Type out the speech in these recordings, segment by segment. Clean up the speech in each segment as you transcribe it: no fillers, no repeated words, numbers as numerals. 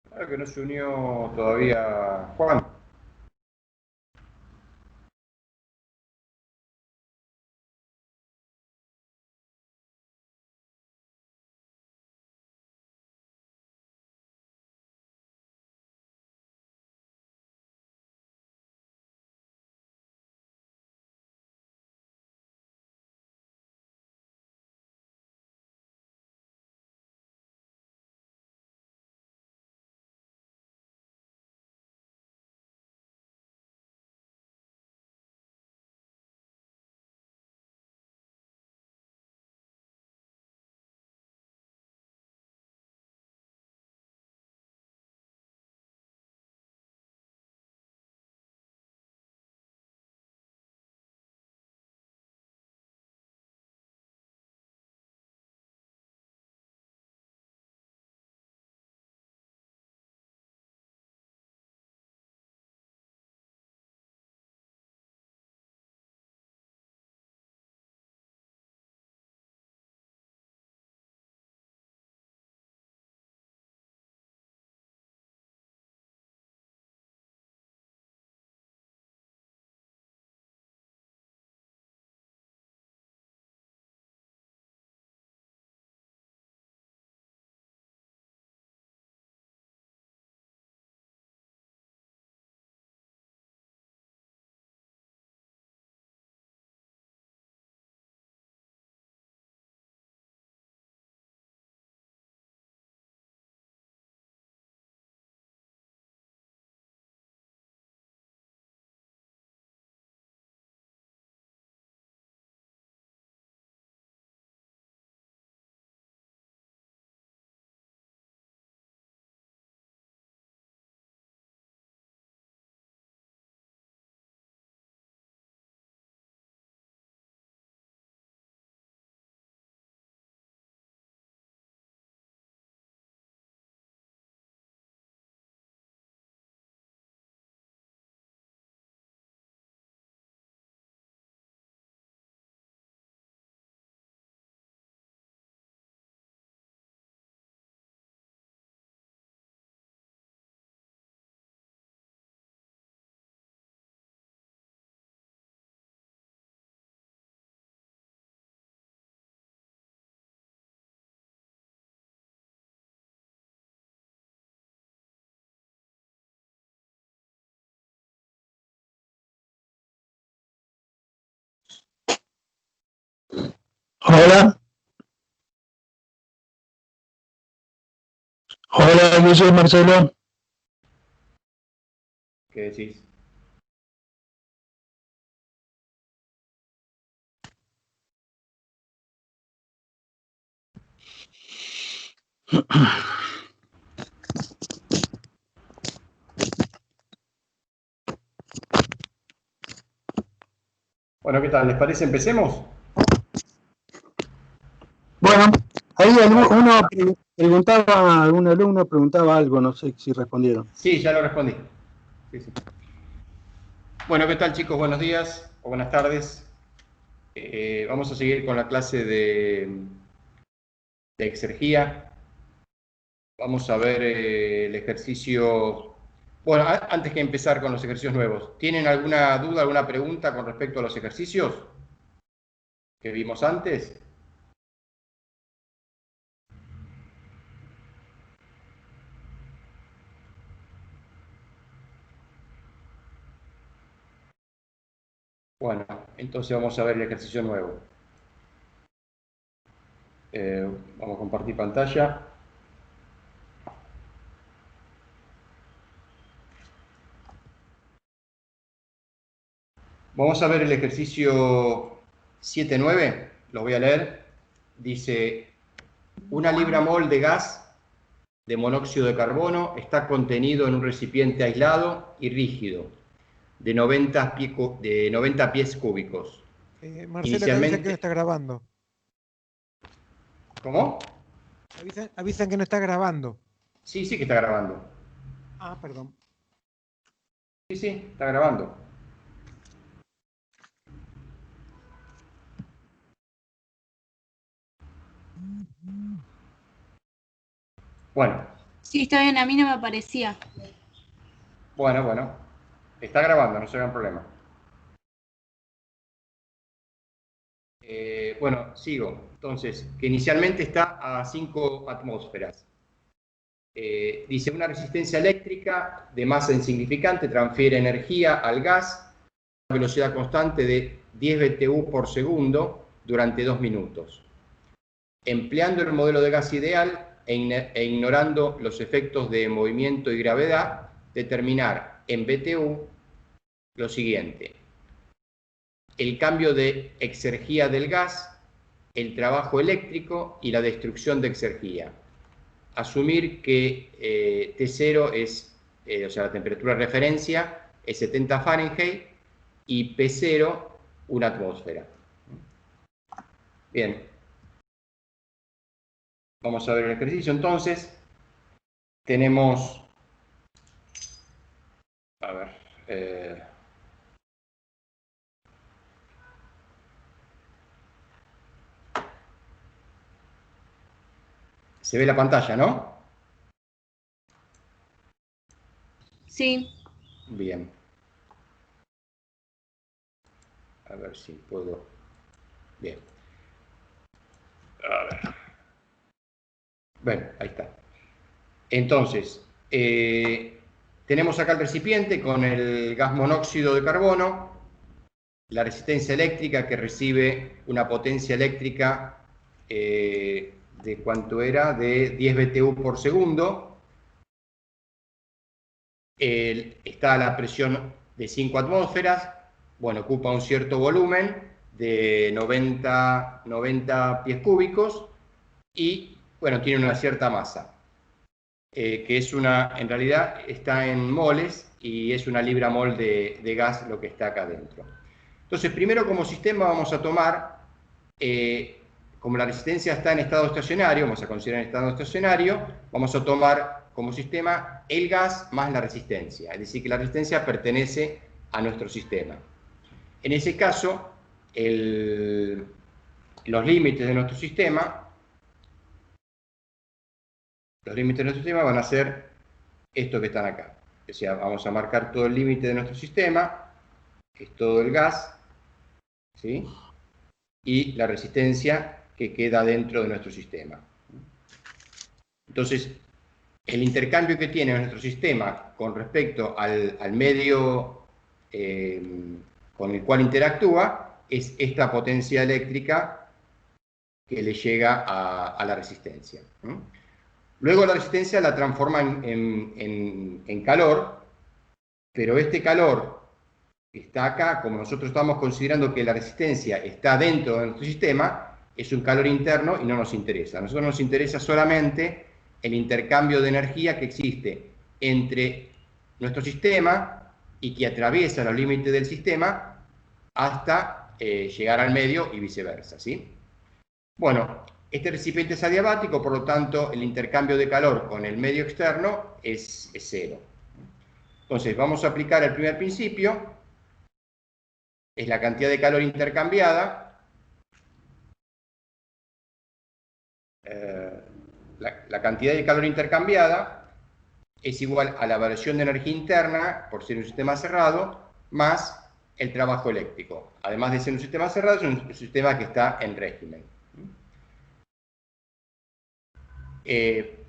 Claro que no se unió todavía Juan. Hola, hola, yo soy Marcelo. ¿Qué decís? Bueno, ¿qué tal? ¿Les parece? ¿Empecemos? Bueno, ahí Dale. uno preguntaba, algún alumno preguntaba algo, no sé si respondieron. Sí, ya lo respondí. Sí, sí. Bueno, ¿qué tal, chicos? Buenos días o buenas tardes. Vamos a seguir con la clase de exergía. Vamos a ver el ejercicio. Bueno, antes que empezar con los ejercicios nuevos, ¿tienen alguna duda, alguna pregunta con respecto a los ejercicios que vimos antes? Bueno, entonces vamos a ver el ejercicio nuevo. Vamos a compartir pantalla. Vamos a ver el ejercicio 7.9, lo voy a leer. Dice, una libra mol de gas de monóxido de carbono está contenido en un recipiente aislado y rígido de 90 pies cúbicos. Marcelo, que avisan que no Inicialmente, está grabando. ¿cómo? Avisan que no está grabando. Sí, sí que está grabando. Ah, perdón. Sí, sí, está grabando. Bueno, Sí, está bien, a mí no me aparecía. Bueno. Está grabando, no se hagan problema. Bueno, sigo. Entonces, que inicialmente está a 5 atmósferas. Dice, una resistencia eléctrica de masa insignificante transfiere energía al gas a velocidad constante de 10 BTU por segundo durante 2 minutos. Empleando el modelo de gas ideal e ignorando los efectos de movimiento y gravedad, determinar en BTU lo siguiente: el cambio de exergía del gas, el trabajo eléctrico y la destrucción de exergía. Asumir que T0 es, o sea, la temperatura de referencia es 70 Fahrenheit y P0 una atmósfera. Bien. Vamos a ver el ejercicio. Entonces, tenemos... A ver... se ve la pantalla, ¿no? Sí. Bien. A ver si puedo... Bien. A ver. Bueno, ahí está. Entonces, tenemos acá el recipiente con el gas monóxido de carbono, la resistencia eléctrica que recibe una potencia eléctrica de ¿cuánto era? De 10 BTU por segundo. Está a la presión de 5 atmósferas, bueno, ocupa un cierto volumen de 90 pies cúbicos y, bueno, tiene una cierta masa, que es en realidad está en moles y es una libra mol de gas lo que está acá dentro. Entonces, primero como sistema vamos a tomar, como la resistencia está en estado estacionario, vamos a considerar en estado estacionario, vamos a tomar como sistema el gas más la resistencia, es decir, que la resistencia pertenece a nuestro sistema. En ese caso, los límites de nuestro sistema van a ser estos que están acá. O sea, vamos a marcar todo el límite de nuestro sistema, es todo el gas, ¿sí? Y la resistencia que queda dentro de nuestro sistema. Entonces, el intercambio que tiene nuestro sistema con respecto al medio con el cual interactúa es esta potencia eléctrica que le llega a la resistencia. Luego la resistencia la transforma en calor, pero este calor que está acá, como nosotros estamos considerando que la resistencia está dentro de nuestro sistema, es un calor interno y no nos interesa. A nosotros nos interesa solamente el intercambio de energía que existe entre nuestro sistema y que atraviesa los límites del sistema hasta llegar al medio y viceversa, ¿sí? Bueno, este recipiente es adiabático, por lo tanto el intercambio de calor con el medio externo es cero. Entonces vamos a aplicar el primer principio, es la cantidad de calor intercambiada, la cantidad de calor intercambiada es igual a la variación de energía interna, por ser un sistema cerrado, más el trabajo eléctrico. Además de ser un sistema cerrado, es un sistema que está en régimen.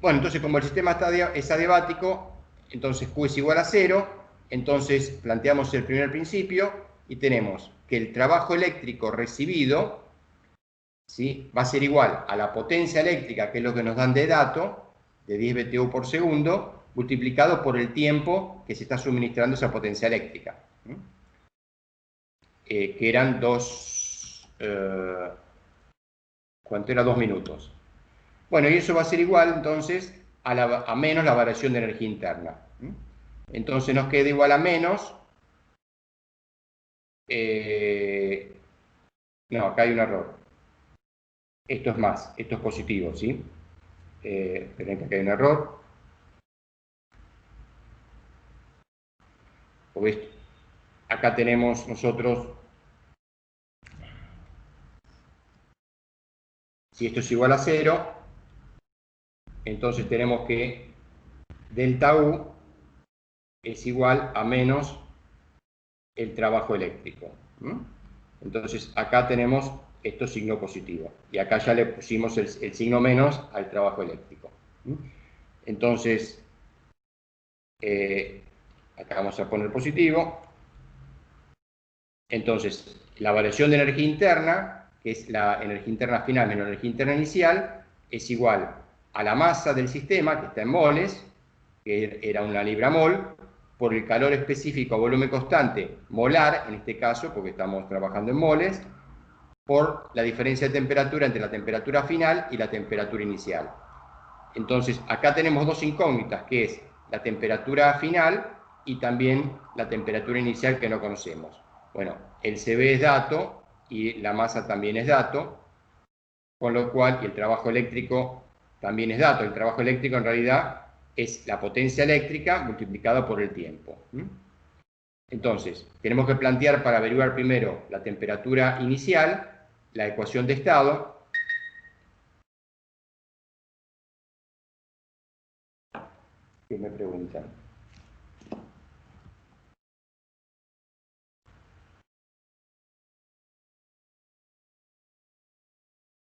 Bueno, entonces como el sistema es adiabático, entonces Q es igual a 0, entonces planteamos el primer principio y tenemos que el trabajo eléctrico recibido, ¿sí?, va a ser igual a la potencia eléctrica, que es lo que nos dan de dato, de 10 BTU por segundo, multiplicado por el tiempo que se está suministrando esa potencia eléctrica, que eran ¿cuánto era? 2 minutos. Bueno, y eso va a ser igual, entonces, a menos la variación de energía interna. Entonces nos queda igual a menos... no, acá hay un error. Esto es más, esto es positivo, ¿sí? Esperen que acá hay un error. Porque acá tenemos nosotros... Si esto es igual a 0, entonces tenemos que delta U es igual a menos el trabajo eléctrico. Entonces acá tenemos esto signo positivo y acá ya le pusimos el signo menos al trabajo eléctrico. Entonces acá vamos a poner positivo. Entonces la variación de energía interna, que es la energía interna final menos la energía interna inicial, es igual a la masa del sistema, que está en moles, que era una libra-mol, por el calor específico a volumen constante molar, en este caso, porque estamos trabajando en moles, por la diferencia de temperatura entre la temperatura final y la temperatura inicial. Entonces, acá tenemos dos incógnitas, que es la temperatura final y también la temperatura inicial que no conocemos. Bueno, el CB es dato y la masa también es dato, con lo cual, y el trabajo eléctrico también es dato. El trabajo eléctrico en realidad es la potencia eléctrica multiplicada por el tiempo. Entonces, tenemos que plantear para averiguar primero la temperatura inicial, la ecuación de estado. ¿Qué me preguntan?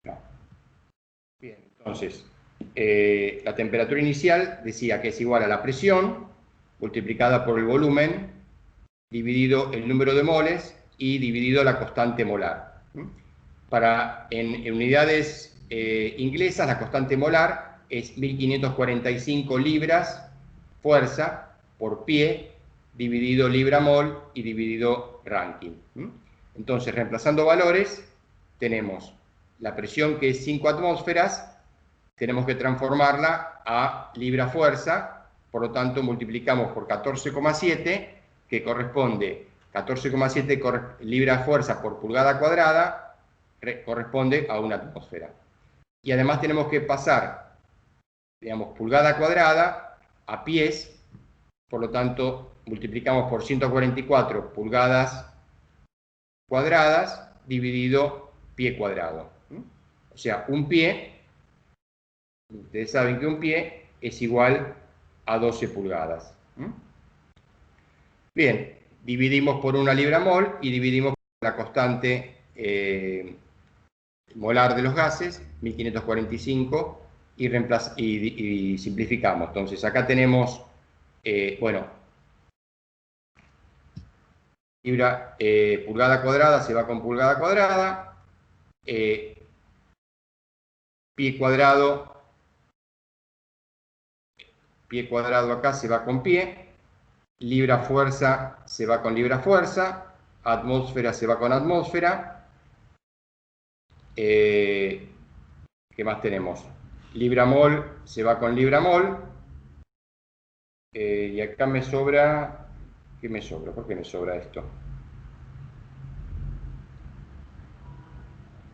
No. Bien, entonces, la temperatura inicial decía que es igual a la presión multiplicada por el volumen dividido el número de moles y dividido la constante molar. En unidades inglesas, la constante molar es 1545 libras fuerza por pie dividido libra-mol y dividido Rankine. Entonces, reemplazando valores, tenemos la presión, que es 5 atmósferas, tenemos que transformarla a libra-fuerza, por lo tanto multiplicamos por 14,7, que corresponde, 14,7 libra-fuerza por pulgada cuadrada, corresponde a una atmósfera. Y además tenemos que pasar, digamos, pulgada cuadrada a pies, por lo tanto multiplicamos por 144 pulgadas cuadradas dividido pie cuadrado. O sea, un pie, ustedes saben que un pie es igual a 12 pulgadas. Bien, dividimos por una libra-mol y dividimos por la constante molar de los gases, 1545, y simplificamos. Entonces, acá tenemos, bueno, pulgada cuadrada se va con pulgada cuadrada, pie cuadrado acá se va con pie, libra-fuerza se va con libra-fuerza, atmósfera se va con atmósfera. ¿Qué más tenemos? Libra-mol se va con libra-mol. Y acá me sobra... ¿Qué me sobra? ¿Por qué me sobra esto?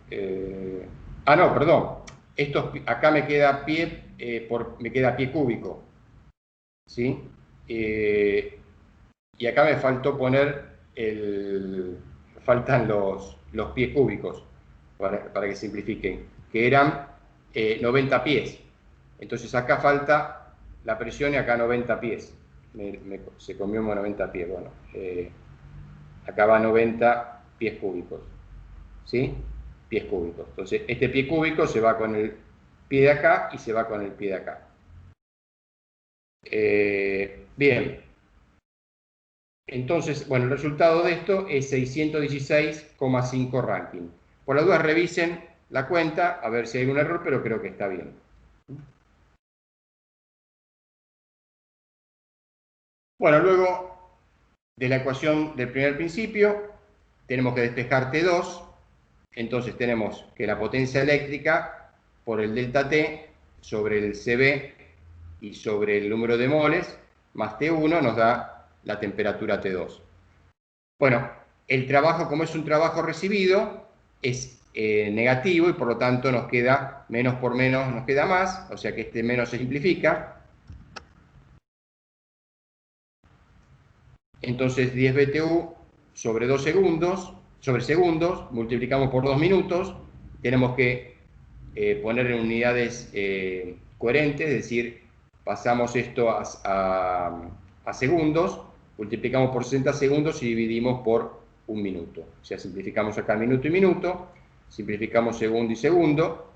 No, perdón. Acá me queda pie, me queda pie cúbico. ¿Sí? Y acá me faltó poner faltan los pies cúbicos para que simplifiquen, que eran 90 pies. Entonces acá falta la presión y acá 90 pies. Se comió 90 pies. Bueno, acá va 90 pies cúbicos. ¿Sí? Pies cúbicos. Entonces este pie cúbico se va con el pie de acá y se va con el pie de acá. Bien, entonces, bueno, el resultado de esto es 616,5 Rankine. Por la duda revisen la cuenta, a ver si hay un error, pero creo que está bien. Bueno, luego de la ecuación del primer principio, tenemos que despejar T2, entonces tenemos que la potencia eléctrica por el delta T sobre el CB y sobre el número de moles, más T1 nos da la temperatura T2. Bueno, el trabajo, como es un trabajo recibido, es negativo y por lo tanto nos queda menos por menos, nos queda más, o sea que este menos se simplifica. Entonces 10 BTU sobre 2 segundos, sobre segundos, multiplicamos por 2 minutos, tenemos que poner en unidades coherentes, es decir, pasamos esto a segundos, multiplicamos por 60 segundos y dividimos por un minuto. O sea, simplificamos acá minuto y minuto, simplificamos segundo y segundo,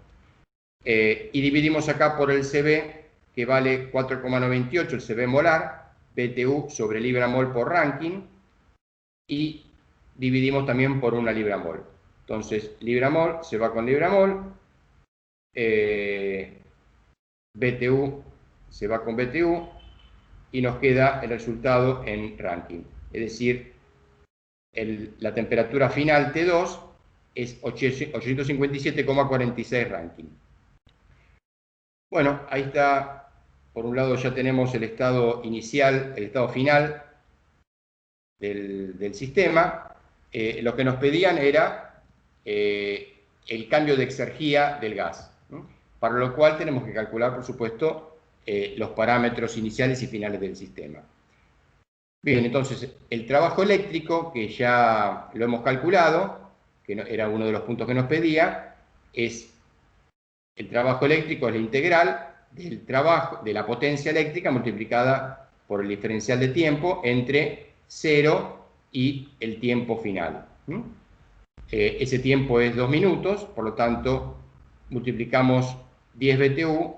y dividimos acá por el CB, que vale 4,98, el CB molar, BTU sobre libra mol por Rankine, y dividimos también por una libra mol. Entonces, libra mol se va con libra mol, BTU se va con BTU, y nos queda el resultado en Rankine. Es decir, la temperatura final T2 es 857,46 Rankine. Bueno, ahí está. Por un lado ya tenemos el estado inicial, el estado final del sistema. Lo que nos pedían era el cambio de exergía del gas, ¿no? Para lo cual tenemos que calcular, por supuesto, los parámetros iniciales y finales del sistema. Bien, entonces, el trabajo eléctrico, que ya lo hemos calculado, que era uno de los puntos que nos pedía, es el trabajo eléctrico es la integral del trabajo, de la potencia eléctrica multiplicada por el diferencial de tiempo entre 0 y el tiempo final. Ese tiempo es 2 minutos, por lo tanto, multiplicamos 10 BTU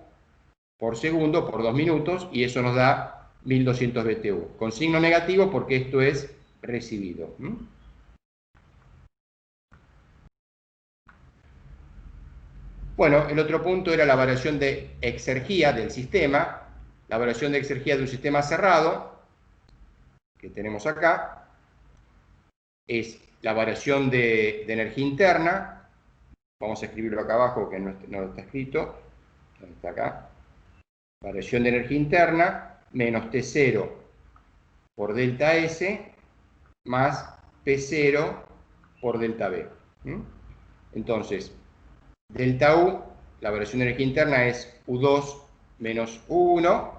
por segundo por 2 minutos y eso nos da 1200 BTU, con signo negativo porque esto es recibido. Bueno, el otro punto era la variación de exergía del sistema, la variación de exergía de un sistema cerrado, que tenemos acá, es la variación de energía interna, vamos a escribirlo acá abajo que no está escrito, está acá, variación de energía interna, menos T0 por delta S, más P0 por delta B. Entonces, delta U, la variación de energía interna es U2 menos U1.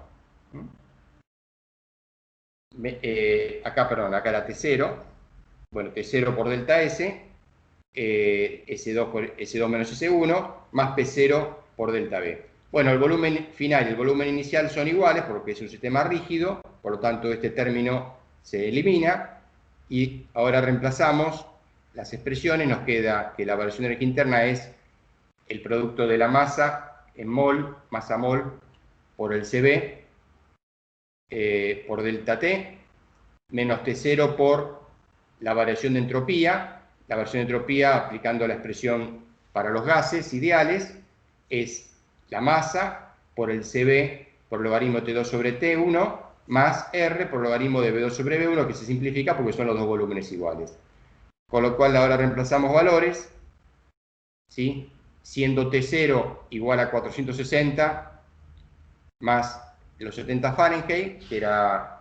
Acá era T0. Bueno, T0 por delta S, S2 menos S1, más P0 por delta B. Bueno, el volumen final y el volumen inicial son iguales porque es un sistema rígido, por lo tanto este término se elimina. Y ahora reemplazamos las expresiones, nos queda que la variación de energía interna es el producto de la masa en mol, masa mol, por el CB, por delta T, menos T0 por la variación de entropía. La variación de entropía, aplicando la expresión para los gases ideales, es la masa por el CB por logaritmo T2 sobre T1, más R por logaritmo de B2 sobre B1, que se simplifica porque son los dos volúmenes iguales. Con lo cual ahora reemplazamos valores, ¿sí? Siendo T0 igual a 460 más los 70 Fahrenheit, que era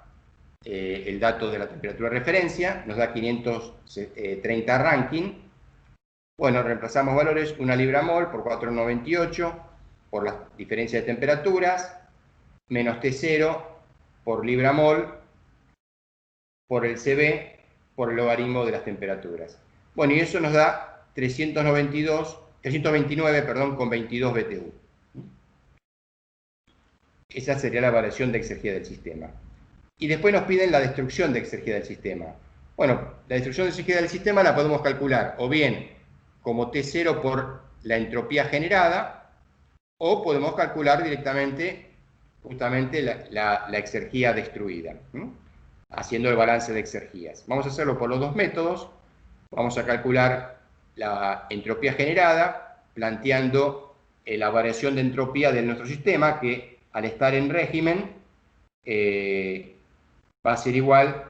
el dato de la temperatura de referencia, nos da 530 Rankine. Bueno, reemplazamos valores, una libra mol por 4,98 por la diferencia de temperaturas, menos T0 por libra mol por el CB por el logaritmo de las temperaturas. Bueno, y eso nos da 329, con 22 BTU. Esa sería la variación de exergía del sistema. Y después nos piden la destrucción de exergía del sistema. Bueno, la destrucción de exergía del sistema la podemos calcular o bien como T0 por la entropía generada, o podemos calcular directamente justamente la exergía destruida, haciendo el balance de exergías. Vamos a hacerlo por los dos métodos. Vamos a calcular la entropía generada, planteando la variación de entropía de nuestro sistema, que al estar en régimen va a ser igual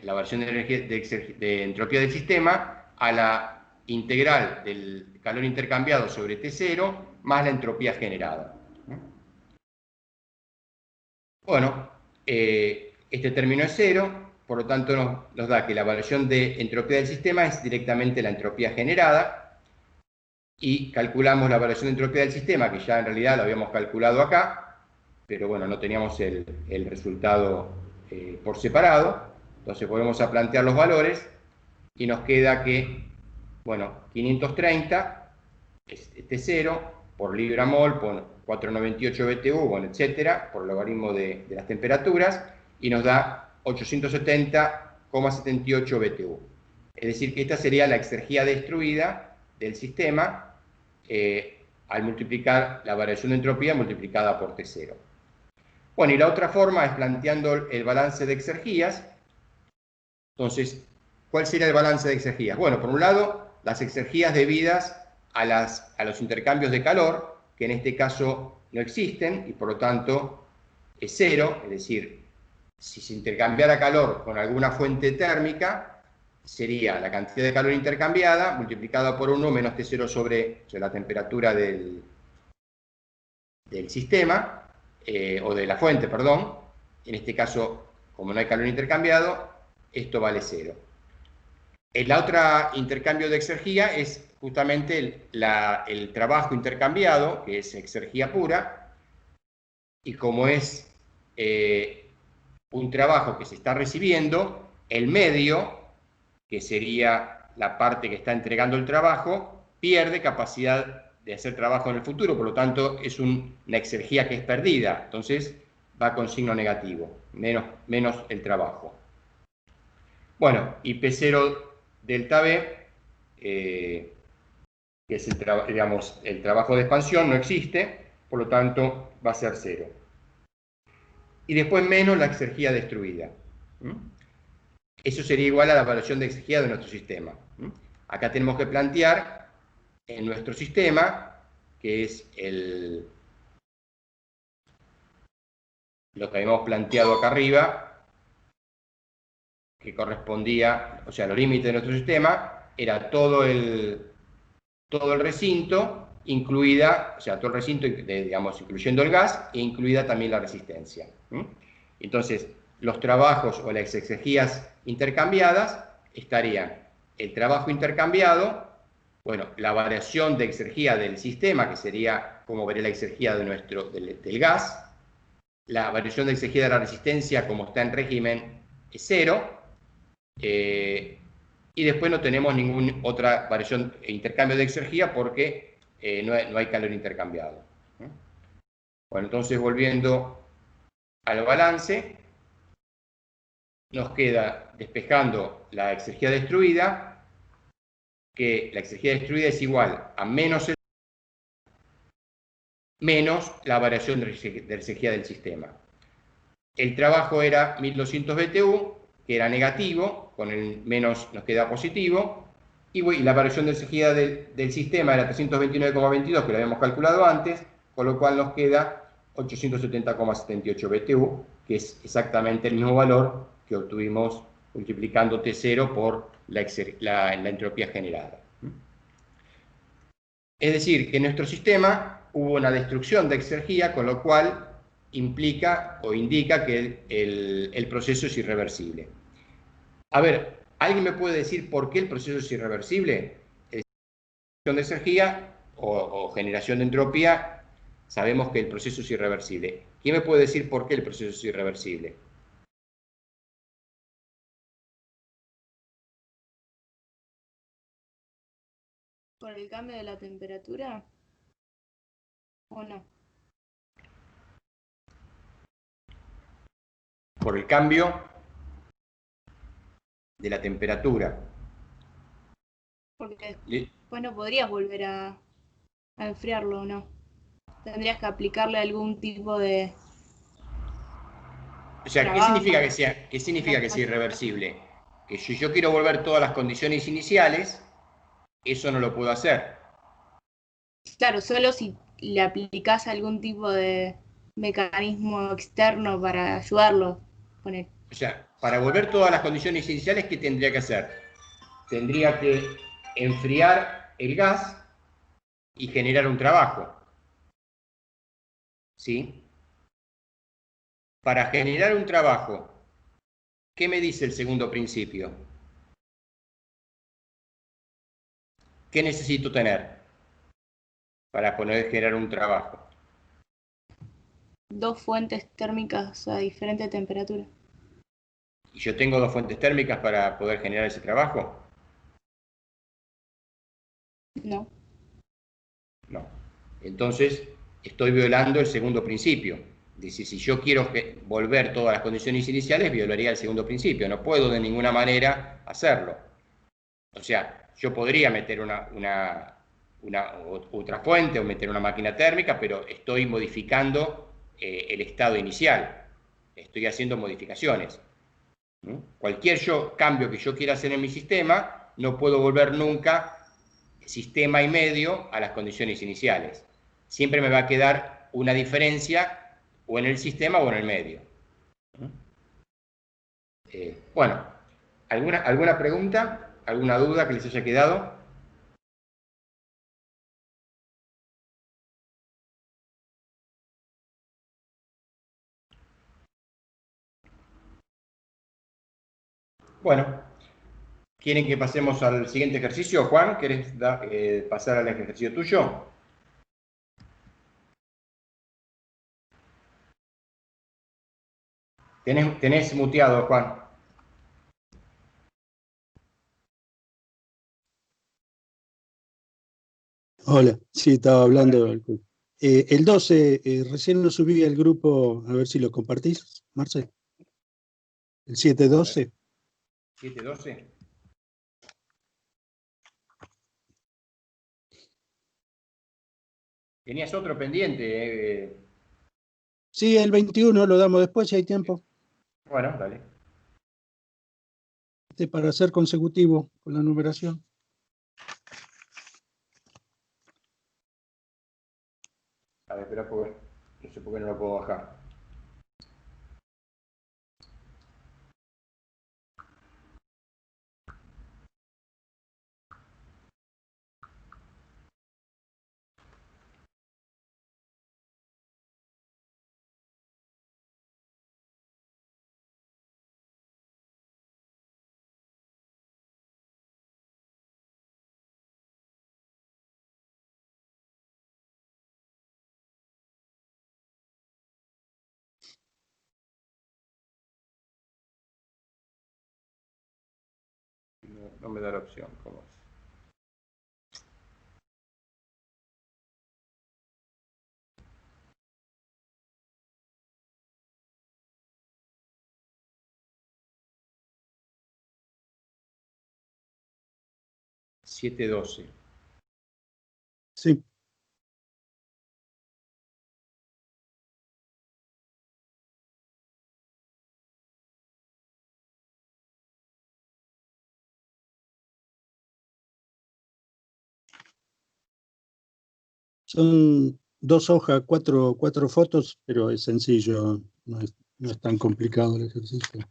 la variación de entropía del sistema a la integral del calor intercambiado sobre T0 más la entropía generada. Bueno, este término es 0, por lo tanto nos da que la variación de entropía del sistema es directamente la entropía generada, y calculamos la variación de entropía del sistema, que ya en realidad lo habíamos calculado acá, pero bueno, no teníamos el resultado por separado. Entonces volvemos a plantear los valores y nos queda que, bueno, 530 es T0 por libra mol 498 BTU, bueno, etcétera, por el logaritmo de las temperaturas, y nos da 870,78 BTU. Es decir, que esta sería la exergía destruida del sistema al multiplicar la variación de entropía multiplicada por T0. Bueno, y la otra forma es planteando el balance de exergías. Entonces, ¿cuál sería el balance de exergías? Bueno, por un lado, las exergías debidas a los intercambios de calor, que en este caso no existen y por lo tanto es cero, es decir, si se intercambiara calor con alguna fuente térmica, sería la cantidad de calor intercambiada multiplicada por 1 menos T0 sobre la temperatura del sistema, o de la fuente, perdón. En este caso, como no hay calor intercambiado, esto vale 0. El otro intercambio de exergía es justamente el trabajo intercambiado, que es exergía pura, y como es un trabajo que se está recibiendo, el medio, que sería la parte que está entregando el trabajo, pierde capacidad de hacer trabajo en el futuro, por lo tanto es una exergía que es perdida, entonces va con signo negativo, menos el trabajo. Bueno, y P0 delta B, que es el trabajo de expansión, no existe, por lo tanto va a ser 0. Y después menos la exergía destruida. Eso sería igual a la variación de exergía de nuestro sistema. Acá tenemos que plantear en nuestro sistema, que es lo que habíamos planteado acá arriba, que correspondía, o sea, los límites de nuestro sistema, era todo el recinto, incluida, o sea, todo el recinto, digamos, incluyendo el gas, e incluida también la resistencia. Entonces, los trabajos o las exergías intercambiadas estarían el trabajo intercambiado, bueno, la variación de exergía del sistema, que sería como vería la exergía del gas, la variación de exergía de la resistencia, como está en régimen, es 0, y después no tenemos ninguna otra variación, intercambio de exergía, porque no hay calor intercambiado. Bueno, entonces volviendo al balance, nos queda despejando la exergía destruida, que la exergía destruida es igual a menos la variación de exergía del sistema. El trabajo era 1200 BTU, que era negativo, con el menos nos queda positivo, y la variación de exergía del sistema era 329,22, que lo habíamos calculado antes, con lo cual nos queda 870,78 BTU, que es exactamente el mismo valor que obtuvimos multiplicando T0 por la entropía generada. Es decir, que en nuestro sistema hubo una destrucción de exergía, con lo cual implica o indica que el proceso es irreversible. A ver, ¿alguien me puede decir por qué el proceso es irreversible? Destrucción de exergía o generación de entropía, sabemos que el proceso es irreversible. ¿Quién me puede decir por qué el proceso es irreversible? ¿Por el cambio de la temperatura? ¿O no? Por el cambio de la temperatura. Porque después no podrías volver a enfriarlo, ¿o no? Tendrías que aplicarle algún tipo de... O sea, ¿qué significa que sea No. irreversible? Que si yo quiero volver todas las condiciones iniciales, eso no lo puedo hacer. Claro, solo si le aplicás algún tipo de mecanismo externo para ayudarlo con él. O sea, para volver todas las condiciones iniciales, ¿qué tendría que hacer? Tendría que enfriar el gas y generar un trabajo. ¿Sí? Para generar un trabajo, ¿qué me dice el segundo principio? ¿Qué necesito tener para poder generar un trabajo? Dos fuentes térmicas a diferente temperatura. ¿Y yo tengo dos fuentes térmicas para poder generar ese trabajo? No. No. Entonces, estoy violando el segundo principio. Dice, si yo quiero volver todas las condiciones iniciales, violaría el segundo principio. No puedo de ninguna manera hacerlo. O sea, yo podría meter otra fuente o meter una máquina térmica, pero estoy modificando el estado inicial. Estoy haciendo modificaciones. Cualquier cambio que yo quiera hacer en mi sistema, no puedo volver nunca sistema y medio a las condiciones iniciales. Siempre me va a quedar una diferencia o en el sistema o en el medio. Bueno, ¿alguna pregunta? ¿Alguna duda que les haya quedado? Bueno, ¿quieren que pasemos al siguiente ejercicio? Juan, ¿querés pasar al ejercicio tuyo? Tenés muteado, Juan. Hola, sí, estaba hablando. El 12, recién lo subí al grupo, a ver si lo compartís, Marce. El 712. 712. Tenías otro pendiente. Sí, el 21 lo damos después si hay tiempo. Bueno, dale. Para ser consecutivo con la numeración. A ver, espera, porque no sé por qué no lo puedo bajar. No me da la opción. ¿Cómo es? $7.12. Sí. Son 2 hojas, cuatro fotos, pero es sencillo, no es tan complicado el ejercicio.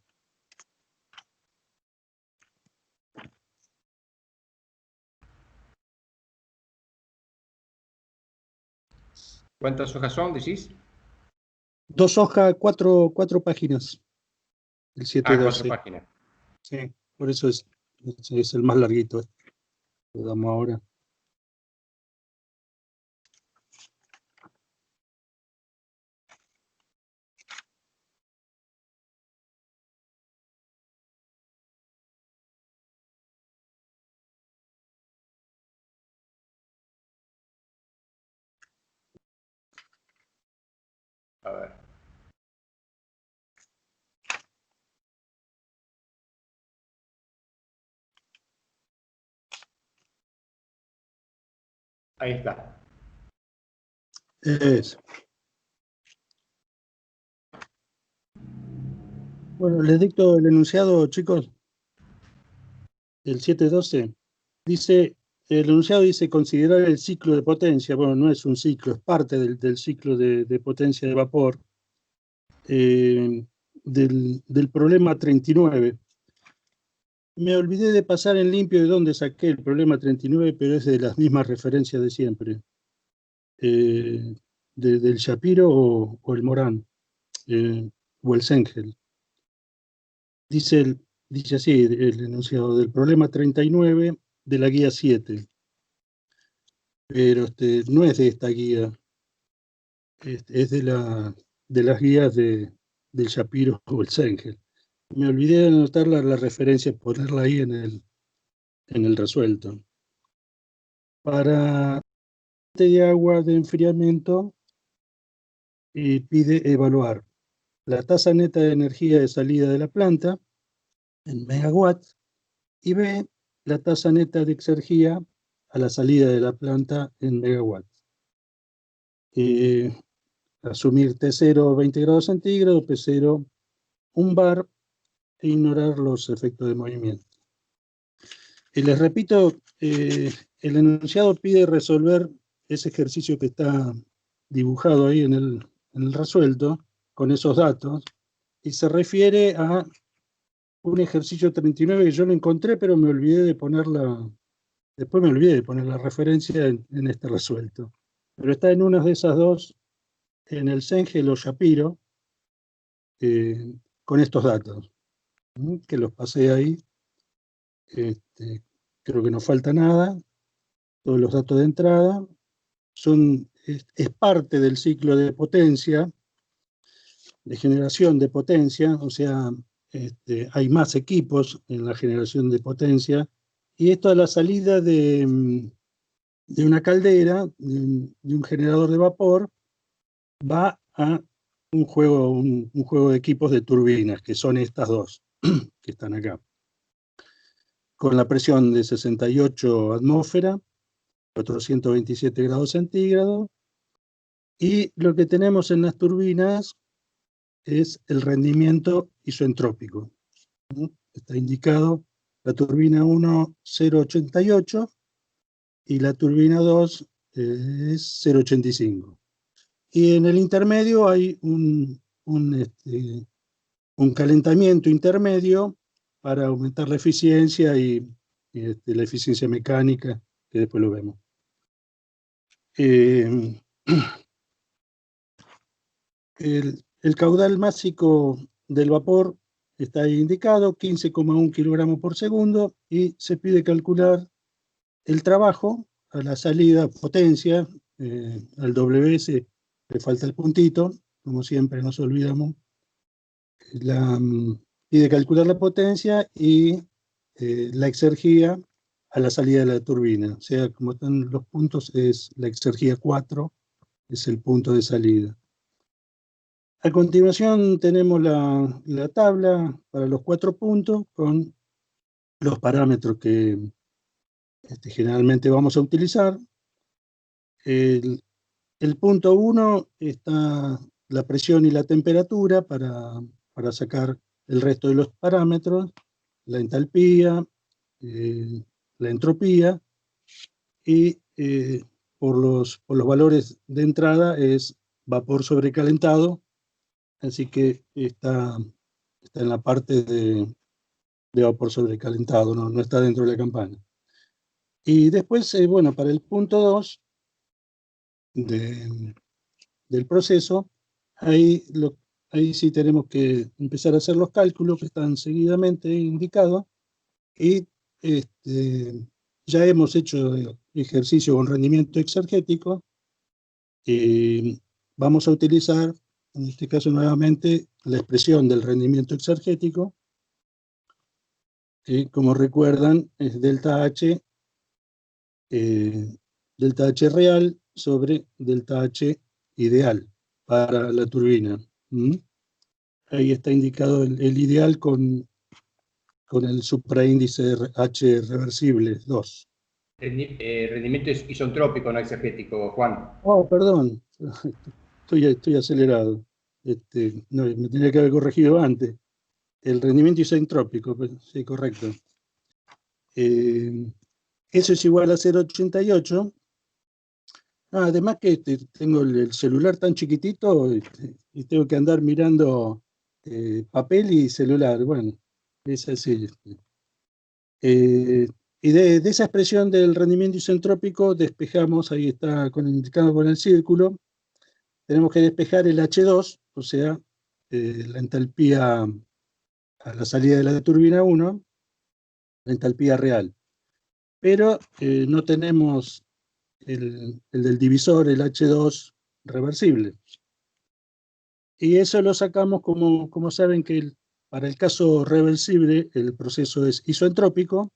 ¿Cuántas hojas son, decís? 2 hojas, cuatro páginas. El 712. 4 páginas. Sí, por eso es el más larguito. Lo damos ahora. A ver. Ahí está. Eso. Bueno, les dicto el enunciado, chicos. El 712 dice, el enunciado dice considerar el ciclo de potencia. Bueno, no es un ciclo, es parte del ciclo de potencia de vapor. Del problema 39. Me olvidé de pasar en limpio de dónde saqué el problema 39, pero es de las mismas referencias de siempre. Del Shapiro o el Morán, o el Sengel. Dice así el enunciado del problema 39 de la guía 7. Pero no es de esta guía, es de las guías del Shapiro o el Sengel. Me olvidé de anotar la referencia, ponerla ahí en el resuelto. Para de agua de enfriamiento, y pide evaluar la tasa neta de energía de salida de la planta en megawatts y B, la tasa neta de exergía a la salida de la planta en megawatts. Asumir T0 20 grados centígrados, P0 1 bar e ignorar los efectos de movimiento. Y les repito, el enunciado pide resolver ese ejercicio que está dibujado ahí en el resuelto, con esos datos, y se refiere a un ejercicio 39 que yo lo encontré, pero me olvidé de ponerla, después me olvidé de poner la referencia en este resuelto. Pero está en una de esas dos, en el Sengel o Shapiro, con estos datos, que los pasé ahí. Creo que no falta nada, todos los datos de entrada. Es parte del ciclo de potencia, de generación de potencia, o sea, hay más equipos en la generación de potencia, y esto a la salida de una caldera, de un generador de vapor, va a un juego de equipos de turbinas, que son estas dos que están acá, con la presión de 68 atmósferas, 427 grados centígrados, y lo que tenemos en las turbinas es el rendimiento isoentrópico. Está indicado la turbina 1, 0,88, y la turbina 2 es 0,85. Y en el intermedio hay un calentamiento intermedio para aumentar la eficiencia y la eficiencia mecánica, que después lo vemos. El caudal máximo del vapor está ahí indicado, 15,1 kilogramos por segundo, y se pide calcular el trabajo a la salida, potencia, al WS le falta el puntito, como siempre nos olvidamos. Pide calcular la potencia y la exergía a la salida de la turbina. O sea, como están los puntos, es la exergía 4, es el punto de salida. A continuación tenemos la tabla para los 4 puntos con los parámetros que generalmente vamos a utilizar. El punto 1 está la presión y la temperatura para sacar el resto de los parámetros, la entalpía, la entropía, y por los valores de entrada es vapor sobrecalentado, así que está en la parte de vapor sobrecalentado, no está dentro de la campana. Y después, bueno, para el punto 2 del proceso, ahí sí tenemos que empezar a hacer los cálculos que están seguidamente indicados, y ya hemos hecho ejercicio con rendimiento exergético, y vamos a utilizar, en este caso nuevamente, la expresión del rendimiento exergético, que como recuerdan es delta H real sobre delta H ideal para la turbina. Ahí está indicado el ideal con el supraíndice H reversible 2. Rendimiento isentrópico, no exergético, Juan. Oh, perdón, estoy acelerado. No, me tenía que haber corregido antes. El rendimiento isentrópico, sí, correcto. Eso es igual a 0,88. Además que tengo el celular tan chiquitito y tengo que andar mirando papel y celular. Bueno, es así. Y de esa expresión del rendimiento isentrópico despejamos, ahí está indicado con el círculo, tenemos que despejar el H2, o sea, la entalpía a la salida de la turbina 1, la entalpía real. Pero no tenemos el del divisor, el H2 reversible. Y eso lo sacamos como saben que para el caso reversible el proceso es isoentrópico,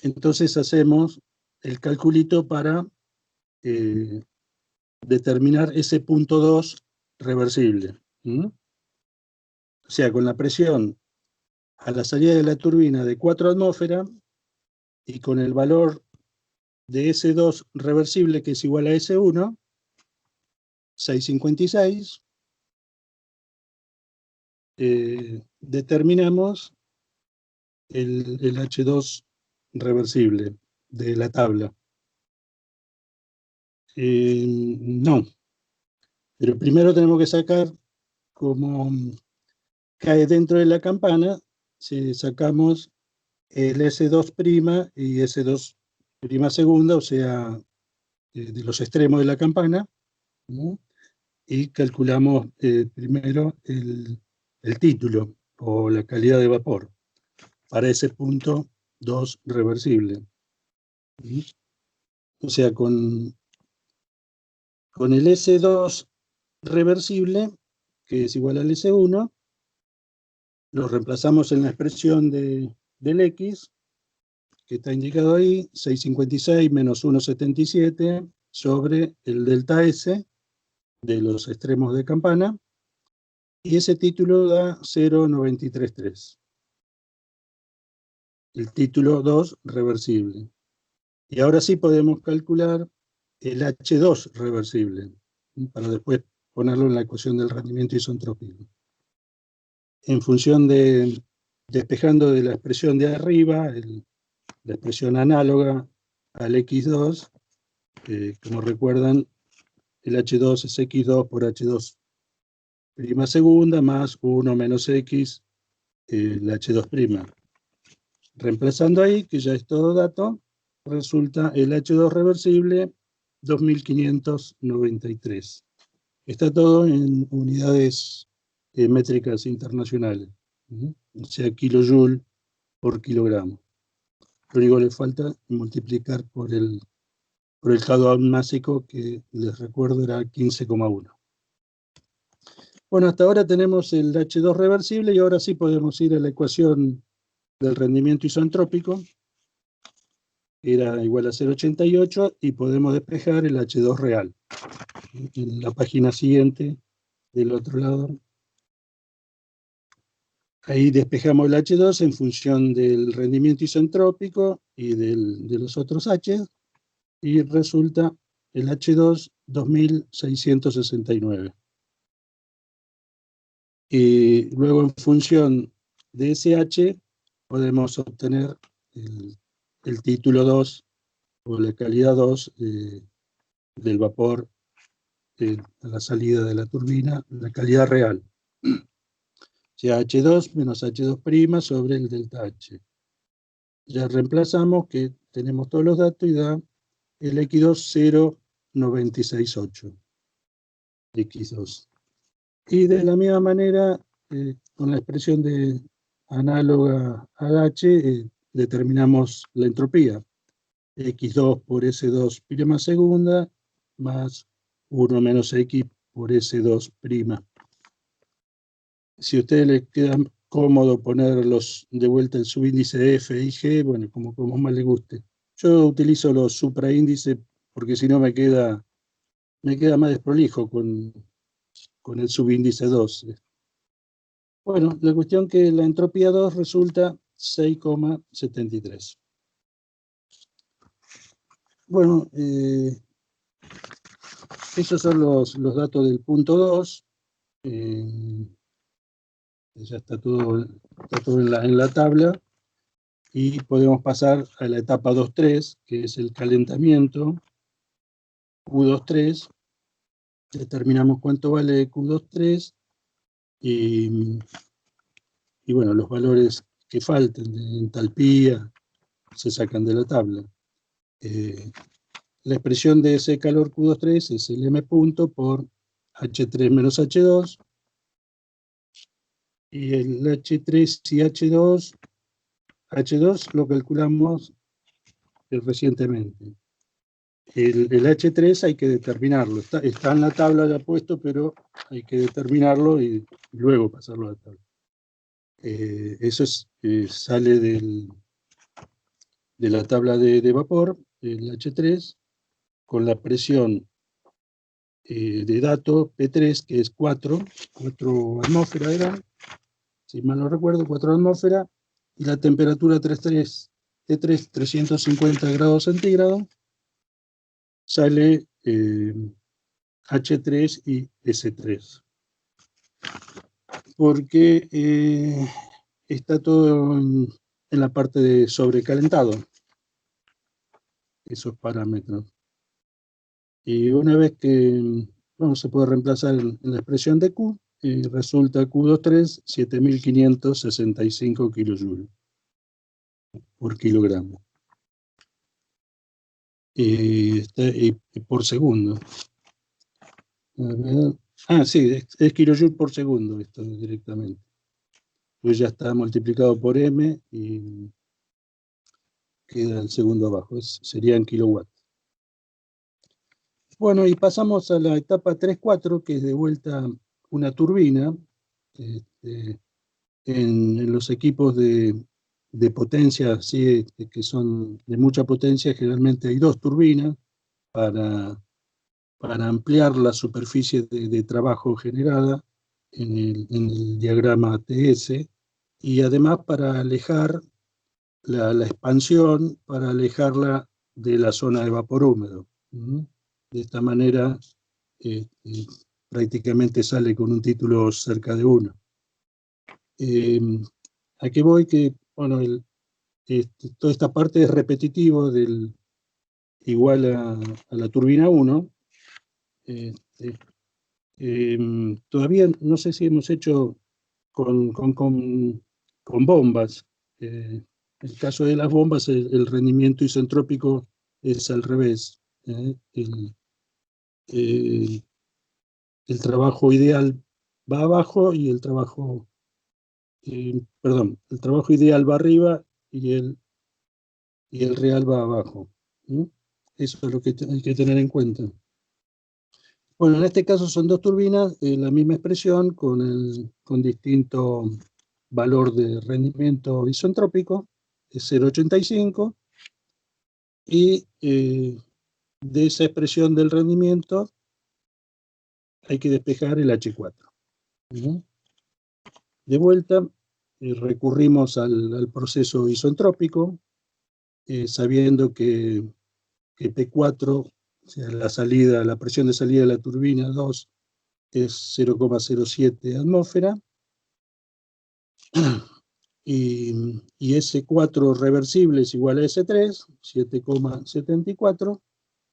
entonces hacemos el calculito para determinar ese punto 2 reversible. O sea, con la presión a la salida de la turbina de 4 atmósferas y con el valor de S2 reversible, que es igual a S1, 656, determinamos el H2 reversible de la tabla. No, pero primero tenemos que sacar, como cae dentro de la campana, si sacamos el S2' y S2' segunda, o sea, de los extremos de la campana, ¿no? Y calculamos primero el título o la calidad de vapor para ese punto 2 reversible. O sea, con el S2 reversible, que es igual al S1, lo reemplazamos en la expresión del X, que está indicado ahí, 656 menos 1,77 sobre el delta S de los extremos de campana, y ese título da 0,933. El título 2 reversible. Y ahora sí podemos calcular el H2 reversible, para después ponerlo en la ecuación del rendimiento isentrópico. En función de, despejando de la expresión de arriba, la expresión análoga al X2, como recuerdan, el H2 es X2 por H2' segunda más 1 menos X, el H2'. Reemplazando ahí, que ya es todo dato, resulta el H2 reversible 2593. Está todo en unidades métricas internacionales, o sea, kilojoule por kilogramo. Lo único que le falta multiplicar por el Haddock másico, que les recuerdo era 15,1. Bueno, hasta ahora tenemos el H2 reversible y ahora sí podemos ir a la ecuación del rendimiento isentrópico, era igual a 0,88, y podemos despejar el H2 real. En la página siguiente, del otro lado, ahí despejamos el H2 en función del rendimiento isentrópico y de los otros H, y resulta el H2 2669. Y luego, en función de ese H, podemos obtener el título 2 o la calidad 2 del vapor a la salida de la turbina, la calidad real. O sea, H2 menos H2' sobre el delta H. Ya reemplazamos, que tenemos todos los datos, y da el X2 0,968. X2. Y de la misma manera, con la expresión análoga a H, determinamos la entropía. X2 por S2' segunda más 1 menos X por S2'. Si a ustedes les queda cómodo ponerlos de vuelta el subíndice F y G, bueno, como más les guste. Yo utilizo los supraíndices porque si no me queda más desprolijo con el subíndice 2. Bueno, la cuestión que la entropía 2 resulta 6,73. Bueno, esos son los datos del punto 2. Ya está todo en la tabla. Y podemos pasar a la etapa 2.3, que es el calentamiento, Q2.3. Determinamos cuánto vale Q2.3 y bueno, los valores que falten de entalpía se sacan de la tabla. La expresión de ese calor Q2.3 es el M punto por H3 menos H2, y el H3 y H2 lo calculamos recientemente. El H3 hay que determinarlo, está en la tabla ya puesto, pero hay que determinarlo y luego pasarlo a la tabla. Eso sale de la tabla de vapor, el H3, con la presión de dato P3, que es 4 atmósferas eran, si mal no recuerdo, 4 atmósferas, y la temperatura T3, 350 grados centígrados, sale H3 y S3. Porque está todo en la parte de sobrecalentado, esos parámetros. Y una vez que se puede reemplazar en la expresión de Q, resulta Q23 7565 kilojoules por kilogramo. Por segundo. Sí, es kilojoule por segundo esto directamente. Pues ya está multiplicado por M y queda el segundo abajo, serían kilowatts. Bueno, y pasamos a la etapa 3-4, que es de vuelta una turbina. En los equipos de potencia, ¿sí? Que son de mucha potencia, generalmente hay 2 turbinas para ampliar la superficie de trabajo generada en el diagrama TS, y además para alejar la expansión, para alejarla de la zona de vapor húmedo. De esta manera prácticamente sale con un título cerca de 1. Aquí voy que, bueno, toda esta parte es repetitivo del igual a la turbina 1. Todavía no sé si hemos hecho con bombas. El caso de las bombas, el rendimiento isentrópico es al revés. El trabajo ideal va abajo y el trabajo ideal va arriba y el real va abajo. Eso es lo que hay que tener en cuenta. Bueno, en este caso son 2 turbinas, la misma expresión con distinto valor de rendimiento isentrópico, es 0,85, y de esa expresión del rendimiento hay que despejar el H4. De vuelta, recurrimos al proceso isentrópico, sabiendo que P4, o sea, la presión de salida de la turbina 2 es 0,07 atmósfera, y S4 reversible es igual a S3, 7,74.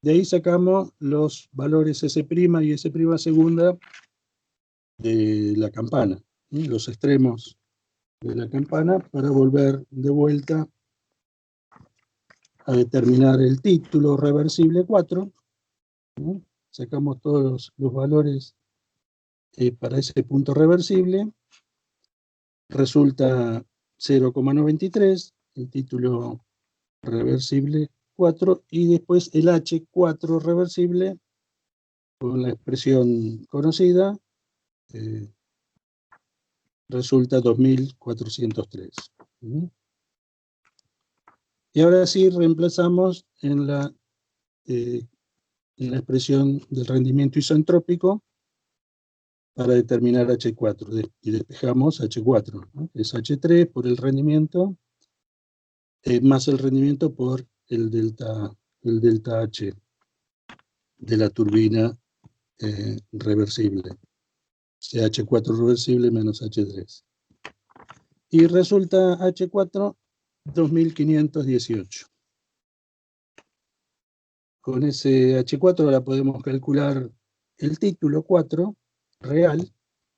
De ahí sacamos los valores S' y S' segunda de la campana, los extremos de la campana, para volver de vuelta a determinar el título reversible 4. Sacamos todos los valores para ese punto reversible. Resulta 0,93, el título reversible 4, y después el H4 reversible con la expresión conocida resulta 2403. Y ahora sí reemplazamos en la expresión del rendimiento isentrópico para determinar H4, y despejamos H4, ¿no? Es H3 por el rendimiento, más el rendimiento por el delta H de la turbina reversible, o sea, H4 reversible menos H3. Y resulta H4 2518. Con ese H4 ahora podemos calcular el título 4 real,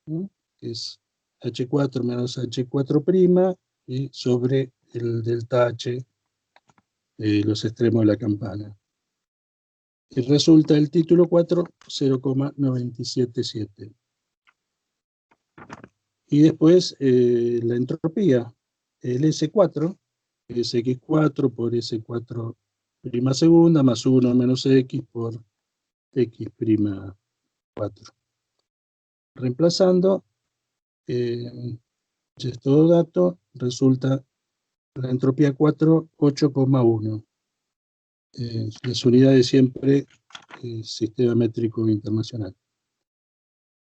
¿no? Que es H4 menos H4' y sobre el delta H, los extremos de la campana. Y resulta el título 4 0,977. Y después la entropía, el S4, es X4 por S4' segunda más 1 menos X por X'4. Reemplazando todo dato, resulta la entropía 4, 8,1. Las unidades siempre Sistema Métrico Internacional.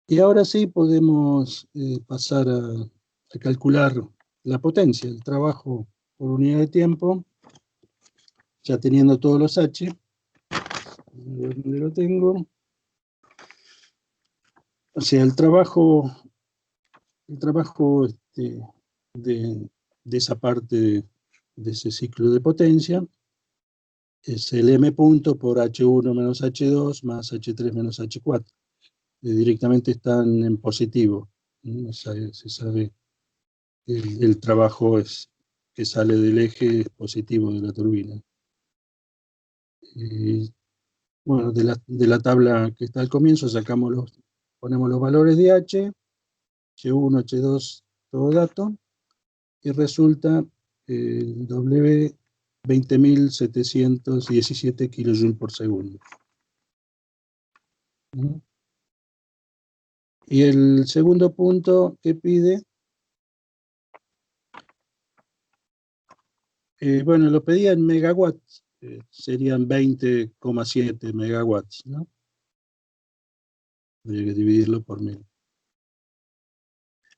Y ahora sí podemos pasar a calcular la potencia, el trabajo por unidad de tiempo, ya teniendo todos los H. ¿Dónde lo tengo? O sea, el trabajo de esa parte de ese ciclo de potencia es el M punto por H1 menos H2 más H3 menos H4. Directamente están en positivo. Se sabe que el trabajo que sale del eje es positivo de la turbina. Bueno, de la tabla que está al comienzo ponemos los valores de H, H1, H2, todo dato, y resulta el W 20.717 kJ por segundo. Y el segundo punto que pide, bueno, lo pedía en megawatts, serían 20,7 megawatts, ¿no? Habría que dividirlo por 1000.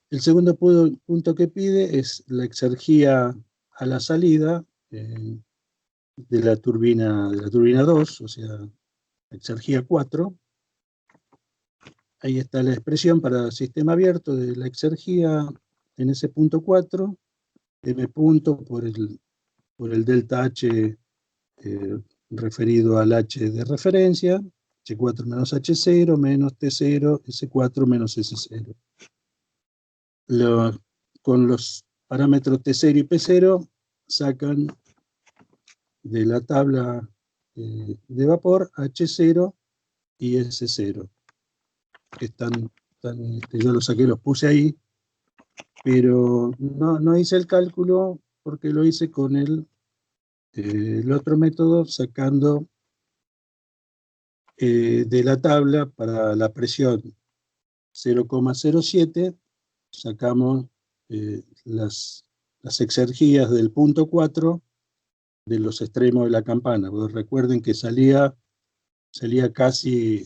El segundo punto que pide es la exergía a la salida de la turbina 2, o sea, exergía 4. Ahí está la expresión para sistema abierto de la exergía en ese punto 4, M punto por el delta H referido al H de referencia, H4 menos H0 menos T0, S4 menos S0. Con los parámetros T0 y P0 sacan de la tabla de vapor H0 y S0, que yo los saqué, los puse ahí, pero no hice el cálculo porque lo hice con el otro método, sacando de la tabla para la presión 0,07, sacamos las exergías del punto 4 de los extremos de la campana. Porque recuerden que salía casi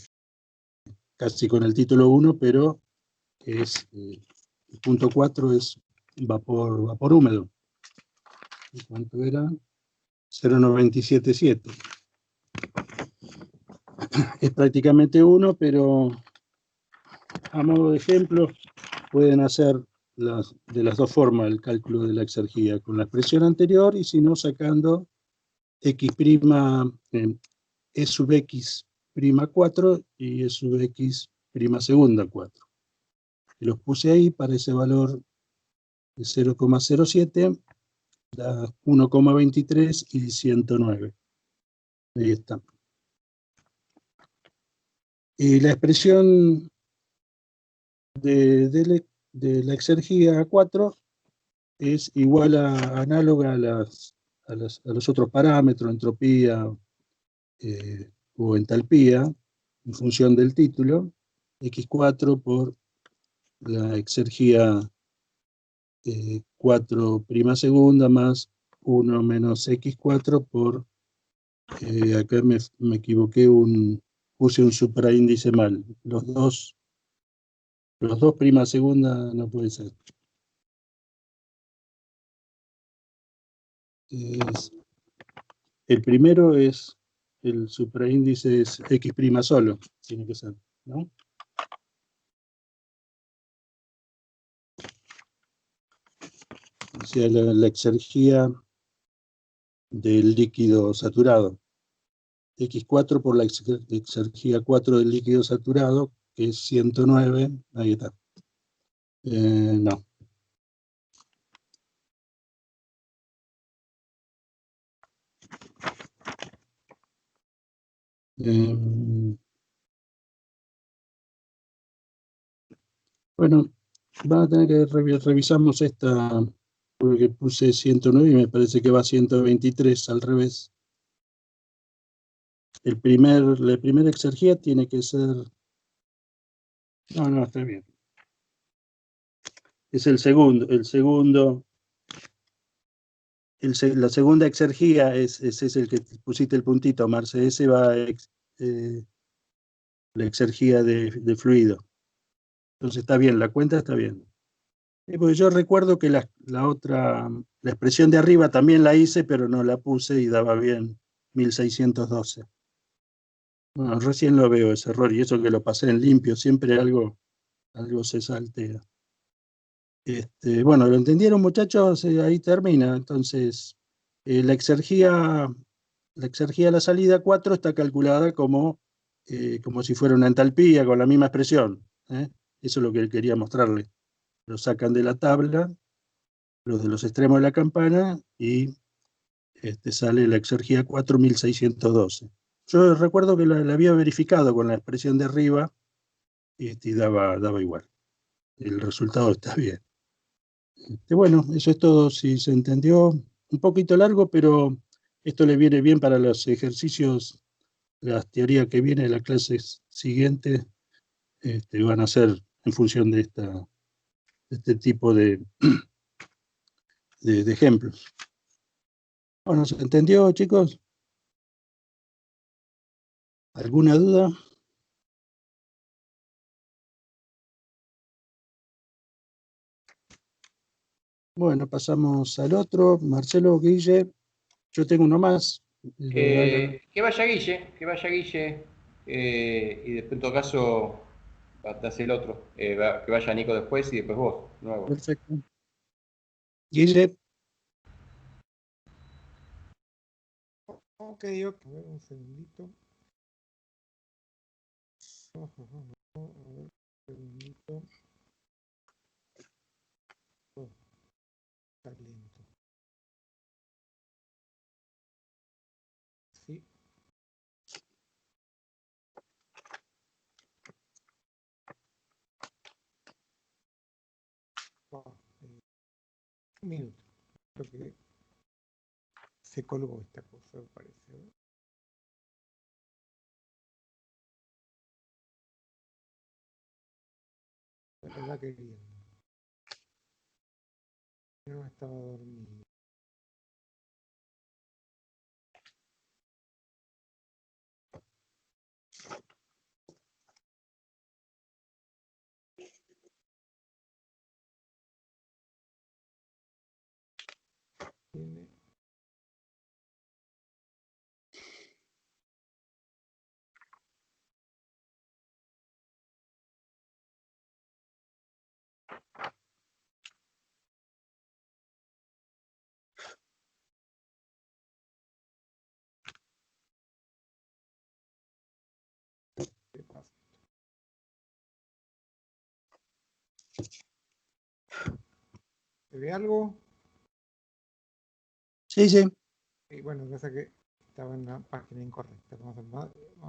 con el título 1, pero el punto 4 es vapor húmedo. ¿Cuánto era? 0,977. Es prácticamente 1, pero a modo de ejemplo pueden hacer de las dos formas el cálculo de la exergía, con la expresión anterior y si no sacando X', E sub X' 4 y E sub X' segunda 4. Y los puse ahí para ese valor de 0,07, da 1,23 y 109. Ahí está. Y la expresión de la exergía 4 es igual análoga a los otros parámetros, entropía o entalpía, en función del título, X4 por la exergía 4' segunda más 1 menos X4 por, acá me equivoqué, puse un supraíndice mal, los dos prima segunda no puede ser. El primero es, el supraíndice es X' solo, tiene que ser, ¿no? O sea, la exergía del líquido saturado. X4 por la exergía 4 del líquido saturado, que es 109, ahí está. No. Bueno, van a tener que revisamos esta, porque puse 109 y me parece que va a 123 al revés. La primera exergía tiene que ser... No, está bien. Es el segundo. La segunda exergía es el que pusiste el puntito, Marce. Ese va la exergía de fluido. Entonces está bien, la cuenta está bien. Porque yo recuerdo que la expresión de arriba también la hice, pero no la puse y daba bien 1612. Bueno, recién lo veo ese error, y eso que lo pasé en limpio, siempre algo se saltea. Bueno, ¿lo entendieron, muchachos? Ahí termina. Entonces, la exergía a la salida 4 está calculada como si fuera una entalpía con la misma expresión. Eso es lo que quería mostrarle. Lo sacan de la tabla, los de los extremos de la campana, y sale la exergía 4612. Yo recuerdo que la había verificado con la expresión de arriba y daba igual. El resultado está bien. Bueno, eso es todo. Si se entendió, un poquito largo, pero esto le viene bien para los ejercicios. Las teorías que viene de las clases siguientes van a ser en función de este tipo de ejemplos. Bueno, ¿se entendió, chicos? ¿Alguna duda? Bueno, pasamos al otro. Marcelo, Guille, yo tengo uno más. Que vaya Guille, y después en todo caso te hace el otro. Que vaya Nico después y después vos, nuevo. Perfecto. Guille. Ok, un segundito. Un segundito. Está lento. Sí. Un minuto. Creo que se colgó esta cosa, me parece. La verdad que bien. No estaba dormido. Tiene... ¿Qué pasa? ¿Se ve algo? Sí, sí. Y bueno, pasa que estaba en la página incorrecta. Vamos a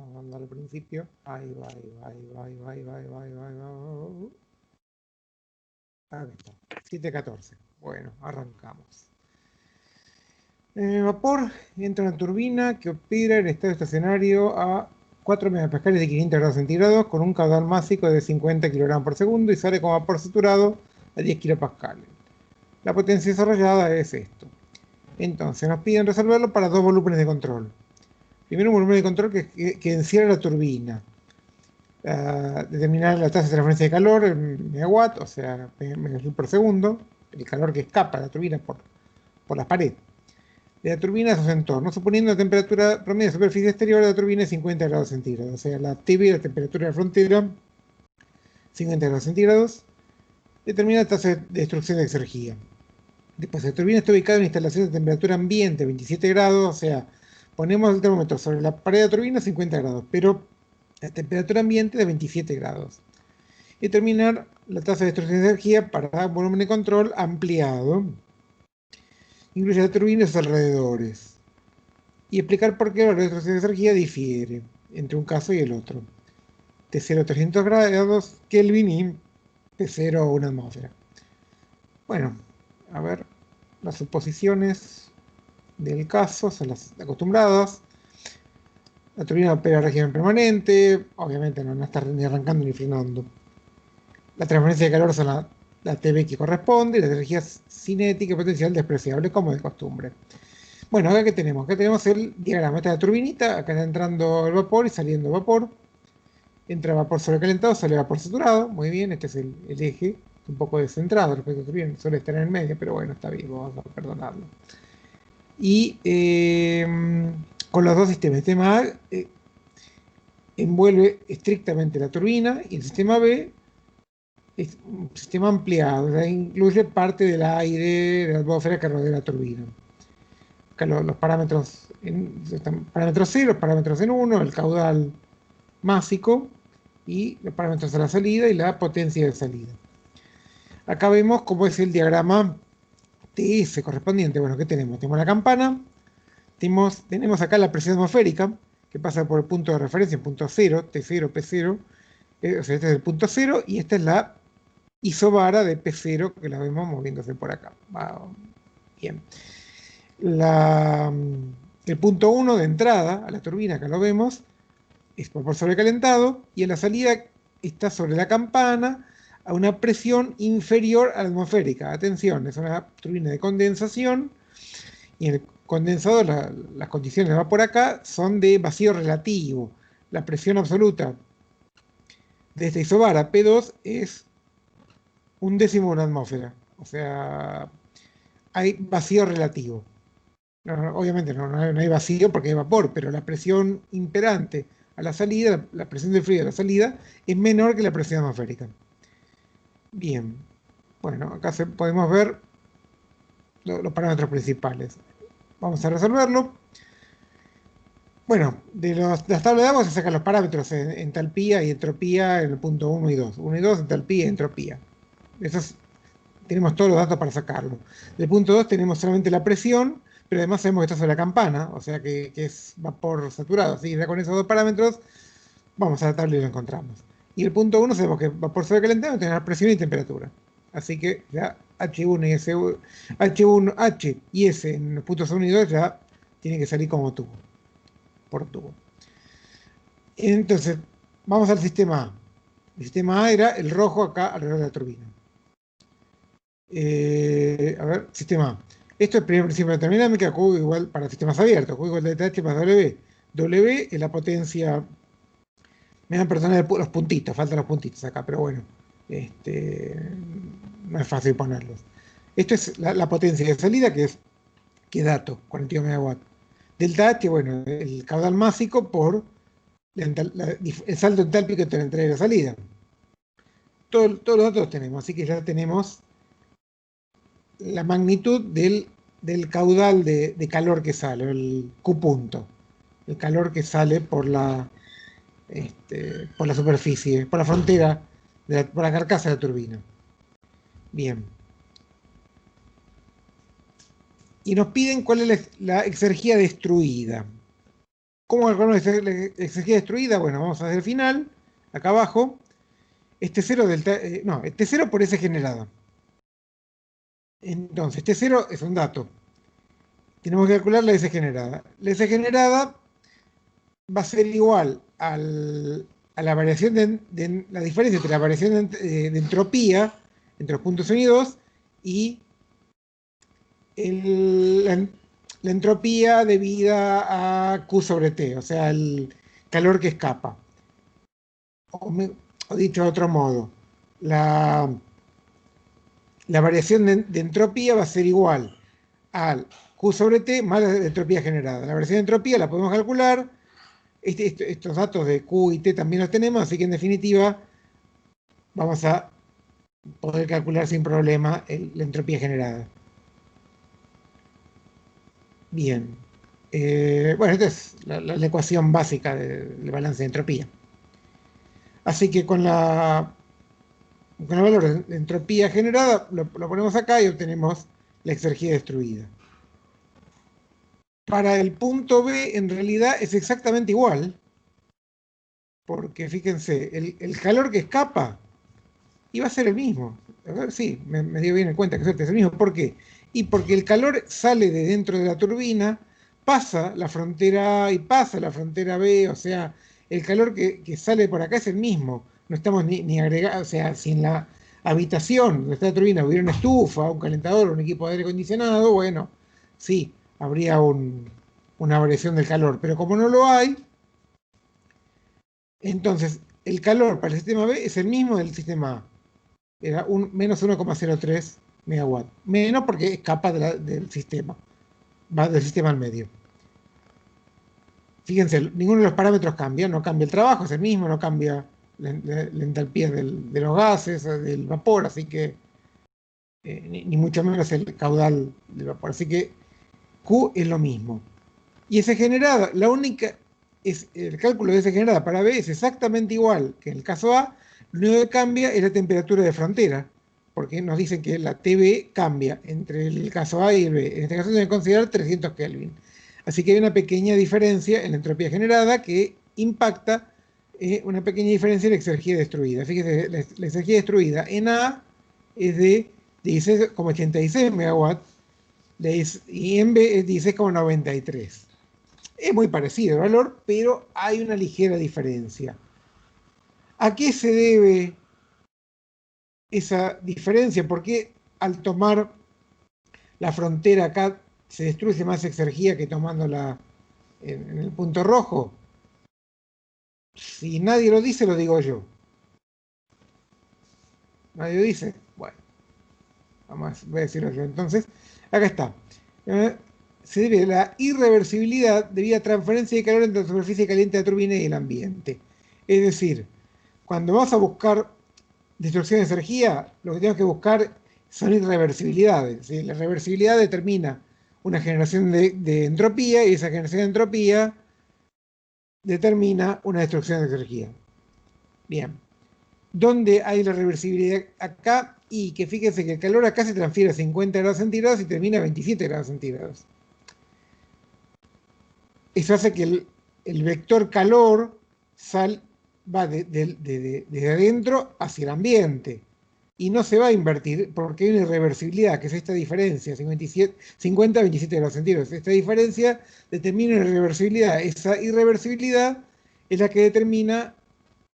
mandar al principio. Ahí va. Ahí está. 7:14. Bueno, arrancamos. Vapor entra en una turbina que opera en estado estacionario a 4 megapascales de 500 grados centígrados con un caudal másico de 50 kg por segundo y sale como vapor saturado a 10 kilopascales. La potencia desarrollada es esto. Entonces nos piden resolverlo para dos volúmenes de control. Primero un volumen de control que encierra la turbina. Determinar la tasa de transferencia de calor en megawatt, o sea, megajoule por segundo, el calor que escapa de la turbina por las paredes de la turbina a sus entornos, suponiendo la temperatura promedio de superficie exterior de la turbina de 50 grados centígrados, o sea, la TV, la temperatura de frontera, 50 grados centígrados, determina la tasa de destrucción de exergía. Después, la turbina está ubicada en una instalación de temperatura ambiente, 27 grados, o sea, ponemos el termómetro sobre la pared de la turbina, 50 grados, pero la temperatura ambiente de 27 grados. Y determinar la tasa de destrucción de energía para un volumen de control ampliado. Incluye la turbina y sus alrededores. Y explicar por qué la destrucción de energía difiere entre un caso y el otro. T0 300 grados Kelvin y T0 una atmósfera. Bueno, a ver, las suposiciones del caso son las acostumbradas. La turbina opera a régimen permanente, obviamente no está ni arrancando ni frenando. La transferencia de calor son la TV que corresponde y la energía cinética y potencial despreciable como de costumbre. Bueno, acá que tenemos el diagrama. Esta es la turbinita, acá está entrando el vapor y saliendo el vapor. entra vapor sobrecalentado, sale vapor saturado, muy bien, este es el eje, un poco descentrado respecto a la turbina, suele estar en el medio, pero bueno, está bien, vamos a perdonarlo. Y con los dos sistemas, el sistema A envuelve estrictamente la turbina y el sistema B es un sistema ampliado, o sea, incluye parte del aire, de la atmósfera que rodea la turbina. Acá los parámetros, parámetros C, los parámetros en 1, el caudal másico y los parámetros de la salida y la potencia de salida. Acá vemos cómo es el diagrama TS correspondiente. Bueno, ¿qué tenemos? Tenemos la campana, tenemos acá la presión atmosférica, que pasa por el punto de referencia, punto 0, T0, P0, o sea, este es el punto 0, y esta es la isobara de P0, que la vemos moviéndose por acá. Bien. El punto 1 de entrada a la turbina, acá lo vemos, es vapor sobrecalentado, y en la salida está sobre la campana a una presión inferior a la atmosférica. Atención, es una turbina de condensación, y en el condensador las condiciones de vapor acá son de vacío relativo. La presión absoluta de esta isobara P2 es 1/10 de una atmósfera. O sea, hay vacío relativo. Obviamente no hay vacío porque hay vapor, pero la presión imperante a la salida, la presión de fluido a la salida, es menor que la presión atmosférica. Bien, bueno, acá podemos ver los parámetros principales. Vamos a resolverlo. Bueno, de las tablas de agua se sacan los parámetros en entalpía y entropía en el punto 1 y 2. 1 y 2, entalpía y entropía. Tenemos todos los datos para sacarlo. Del punto 2 tenemos solamente la presión, pero además sabemos que está sobre la campana, o sea que es vapor saturado. Así que ya con esos dos parámetros vamos a la tabla y lo encontramos. Y el punto 1 sabemos que vapor sobrecalentado tiene presión y temperatura. Así que ya H1 y H y S en los puntos 1 y 2 ya tienen que salir como tubo, por tubo. Entonces, vamos al sistema A. El sistema A era el rojo acá alrededor de la turbina. A ver, sistema A. Esto es el primer principio de termodinámica, Q igual para sistemas abiertos, Q igual de TH más W. W es la potencia. Me van a perdonar los puntitos, faltan los puntitos acá, pero bueno, no es fácil ponerlos. Esto es la potencia de salida, que es dato, 42 megawatts. Delta H, bueno, el caudal másico por el salto entálpico entre la entrada y la salida. Todos los datos tenemos, así que ya tenemos la magnitud del caudal de calor que sale, el Q punto, el calor que sale por la superficie, por la frontera, por la carcasa de la turbina. Bien. Y nos piden cuál es la exergía destruida. ¿Cómo calculamos la exergía destruida? Bueno, vamos a hacer el final, acá abajo. Este 0 por S generada. Entonces, este 0 es un dato. Tenemos que calcular la S generada. La S generada va a ser igual a la variación la diferencia entre la variación de entropía entre los puntos 1 y 2 y la entropía debida a Q sobre T, o sea, el calor que escapa. O dicho de otro modo, la variación de entropía va a ser igual al Q sobre T más la entropía generada. La variación de entropía la podemos calcular. Estos datos de Q y T también los tenemos, así que en definitiva vamos a poder calcular sin problema la entropía generada. Bien. Bueno, esta es la ecuación básica del balance de entropía. Así que con el valor de entropía generada lo ponemos acá y obtenemos la exergía destruida. Para el punto B, en realidad es exactamente igual, porque fíjense, el calor que escapa iba a ser el mismo. Sí, me dio bien en cuenta que es el mismo. ¿Por qué? Y porque el calor sale de dentro de la turbina, pasa la frontera A y pasa la frontera B, o sea, el calor que sale por acá es el mismo. No estamos ni agregando, o sea, si en la habitación donde está la turbina hubiera una estufa, un calentador, un equipo de aire acondicionado, bueno, sí, habría una variación del calor, pero como no lo hay, entonces el calor para el sistema B es el mismo del sistema A. Era menos 1,03 megawatt. Menos porque escapa del sistema. Va del sistema al medio. Fíjense, ninguno de los parámetros cambia. No cambia el trabajo, es el mismo. No cambia la entalpía de los gases, del vapor. Así que, ni mucho menos el caudal del vapor. Así que Q es lo mismo. Y S generada, el cálculo de S generada para B es exactamente igual que en el caso A. Lo único que cambia es la temperatura de frontera, porque nos dicen que la TB cambia entre el caso A y el B. En este caso se debe considerar 300 Kelvin. Así que hay una pequeña diferencia en la entropía generada que impacta una pequeña diferencia en la exergía destruida. Fíjense, la exergía destruida en A es de 16,86 megawatts y en B es 16,93. Es muy parecido el valor, pero hay una ligera diferencia. ¿A qué se debe esa diferencia? Porque al tomar la frontera acá se destruye más exergía que tomándola en el punto rojo. Si nadie lo dice, lo digo yo. ¿Nadie lo dice? Bueno, voy a decirlo yo. Entonces, acá está. Se debe a la irreversibilidad debido a transferencia de calor entre la superficie caliente de la turbina y el ambiente. Es decir, cuando vas a buscar destrucción de energía, lo que tenemos que buscar son irreversibilidades. ¿Sí? La reversibilidad determina una generación de entropía y esa generación de entropía determina una destrucción de energía. Bien. ¿Dónde hay la reversibilidad acá? Y que fíjense que el calor acá se transfiere a 50 grados centígrados y termina a 27 grados centígrados. Eso hace que el vector calor va desde adentro hacia el ambiente. Y no se va a invertir porque hay una irreversibilidad, que es esta diferencia, 50 a 27 grados centígrados. Esta diferencia determina una irreversibilidad. Esa irreversibilidad es la que determina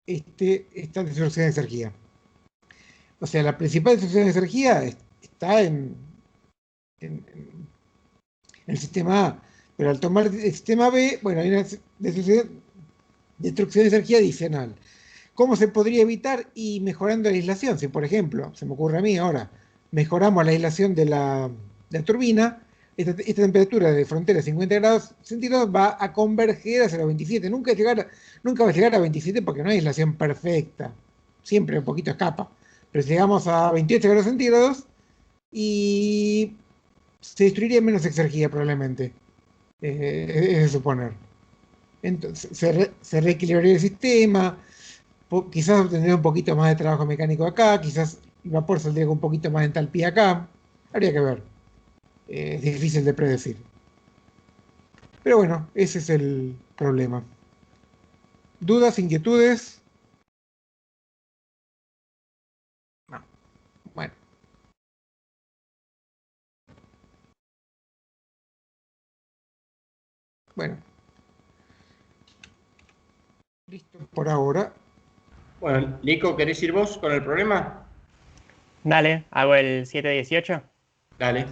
esta destrucción de energía. O sea, la principal destrucción de energía está en el sistema A. Pero al tomar el sistema B, bueno, hay una destrucción de energía adicional. ¿Cómo se podría evitar? Y mejorando la aislación. Si, por ejemplo, se me ocurre a mí ahora, mejoramos la aislación de la turbina, esta temperatura de frontera de 50 grados centígrados va a converger hacia los 27. Nunca va a llegar a 27 porque no hay aislación perfecta. Siempre un poquito escapa. Pero si llegamos a 28 grados centígrados y se destruiría menos energía probablemente. Es de suponer. Entonces, se reequilibraría el sistema. Quizás obtendría un poquito más de trabajo mecánico acá, quizás el vapor saldría con un poquito más de entalpía acá. Habría que ver. Es difícil de predecir. Pero bueno, ese es el problema. ¿Dudas, inquietudes? No. Bueno. Bueno. Listo por ahora. Bueno, Nico, ¿querés ir vos con el problema? Dale, hago el 718. Dale.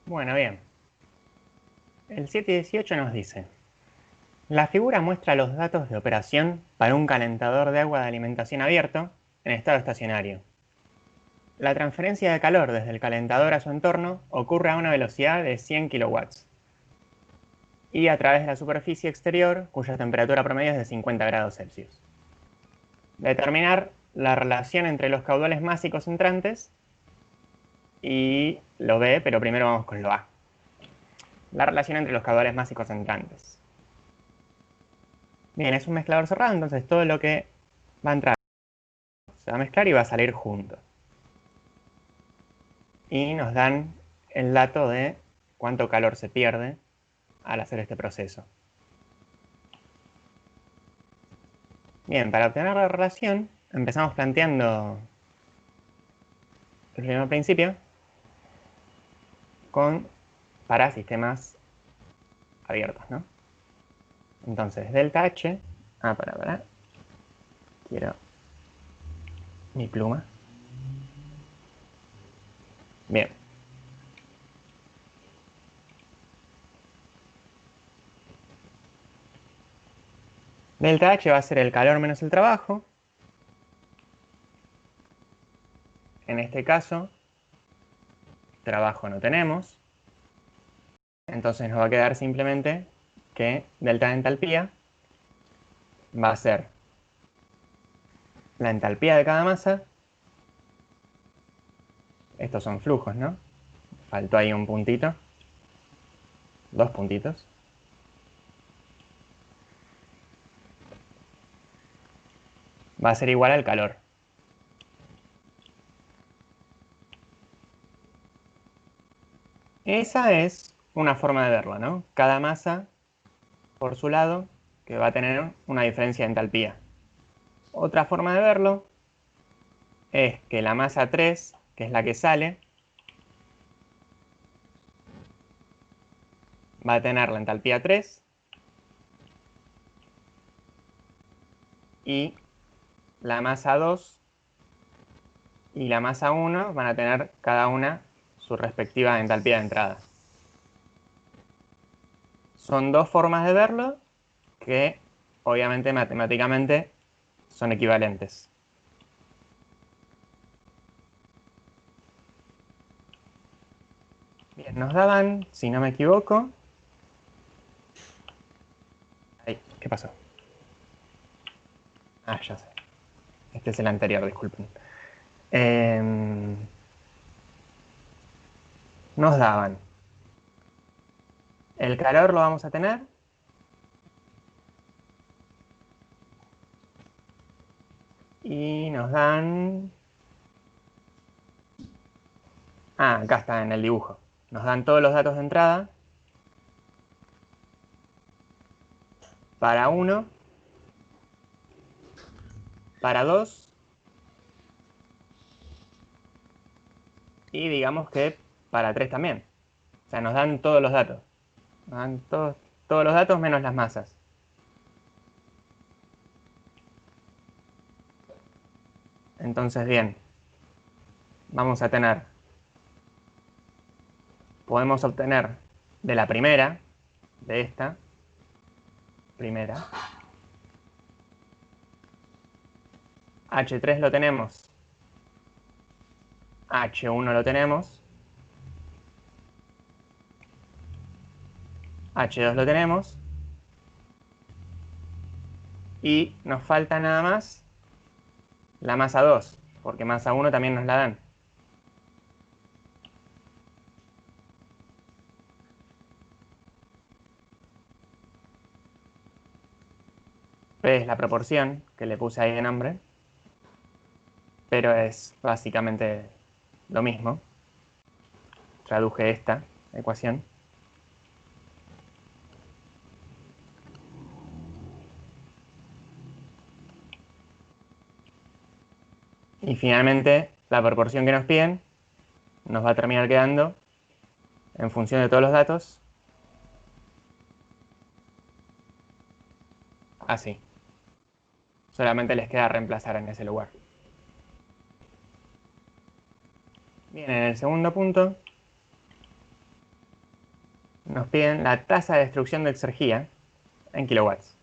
Bueno, bien. El 718 nos dice: la figura muestra los datos de operación para un calentador de agua de alimentación abierto en estado estacionario. La transferencia de calor desde el calentador a su entorno ocurre a una velocidad de 100 kilowatts y a través de la superficie exterior, cuya temperatura promedio es de 50 grados Celsius. Determinar la relación entre los caudales másicos entrantes y lo B, pero primero vamos con lo A. La relación entre los caudales másicos entrantes. Bien, es un mezclador cerrado, entonces todo lo que va a entrar se va a mezclar y va a salir junto. Y nos dan el dato de cuánto calor se pierde al hacer este proceso. Bien, para obtener la relación empezamos planteando el primer principio para sistemas abiertos, ¿no? Entonces, delta H... para. Quiero mi pluma. Bien. Delta H va a ser el calor menos el trabajo. En este caso, trabajo no tenemos. Entonces nos va a quedar simplemente que delta de entalpía va a ser la entalpía de cada masa. Estos son flujos, ¿no? Faltó ahí un puntito. 2 puntitos. Va a ser igual al calor. Esa es una forma de verlo, ¿no? Cada masa por su lado que va a tener una diferencia de entalpía. Otra forma de verlo es que la masa 3, que es la que sale, va a tener la entalpía 3 y la masa 2 y la masa 1 van a tener cada una su respectiva entalpía de entrada. Son dos formas de verlo que obviamente matemáticamente son equivalentes. Bien, nos daban, si no me equivoco... Ay, ¿qué pasó? Ah, ya sé. Este es el anterior, disculpen. Nos daban. El calor lo vamos a tener. Y nos dan... Ah, acá está en el dibujo. Nos dan todos los datos de entrada. Para 1. Para 2. Y digamos que para 3 también. O sea, nos dan todos los datos. Nos dan todos los datos menos las masas. Entonces, bien. Vamos a tener... Podemos obtener de la primera, de esta, primera. H3 lo tenemos. H1 lo tenemos. H2 lo tenemos. Y nos falta nada más la masa 2, porque masa 1 también nos la dan. P es la proporción que le puse ahí de nombre, pero es básicamente lo mismo. Traduje esta ecuación. Y finalmente, la proporción que nos piden nos va a terminar quedando, en función de todos los datos, así. Solamente les queda reemplazar en ese lugar. Bien, en el segundo punto nos piden la tasa de destrucción de exergía en kilowatts.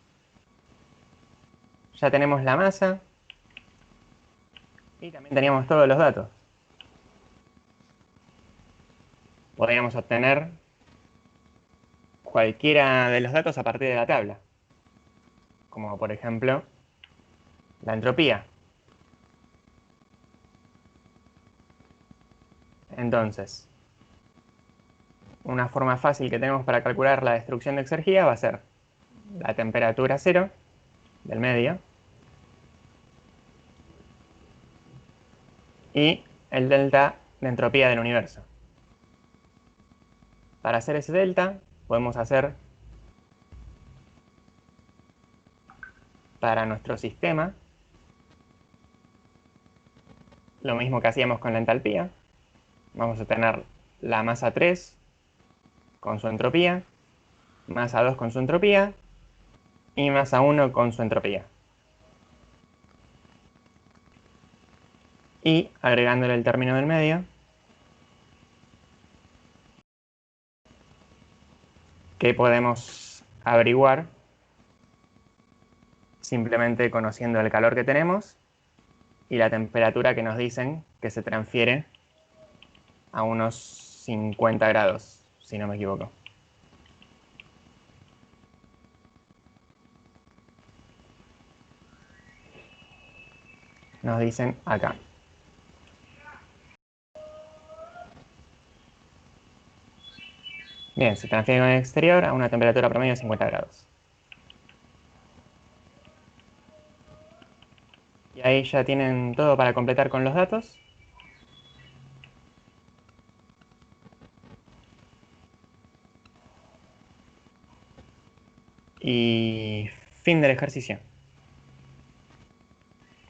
Ya tenemos la masa y también teníamos todos los datos. Podríamos obtener cualquiera de los datos a partir de la tabla, como por ejemplo la entropía. Entonces, una forma fácil que tenemos para calcular la destrucción de exergía va a ser la temperatura cero del medio y el delta de entropía del universo. Para hacer ese delta, podemos hacer para nuestro sistema lo mismo que hacíamos con la entalpía. vamos a tener la masa 3 con su entropía, masa 2 con su entropía y masa 1 con su entropía. Y agregándole el término del medio, que podemos averiguar simplemente conociendo el calor que tenemos y la temperatura que nos dicen que se transfiere a unos 50 grados, si no me equivoco. Nos dicen acá. Bien, se transfiere con el exterior a una temperatura promedio de 50 grados. Y ahí ya tienen todo para completar con los datos. Y fin del ejercicio.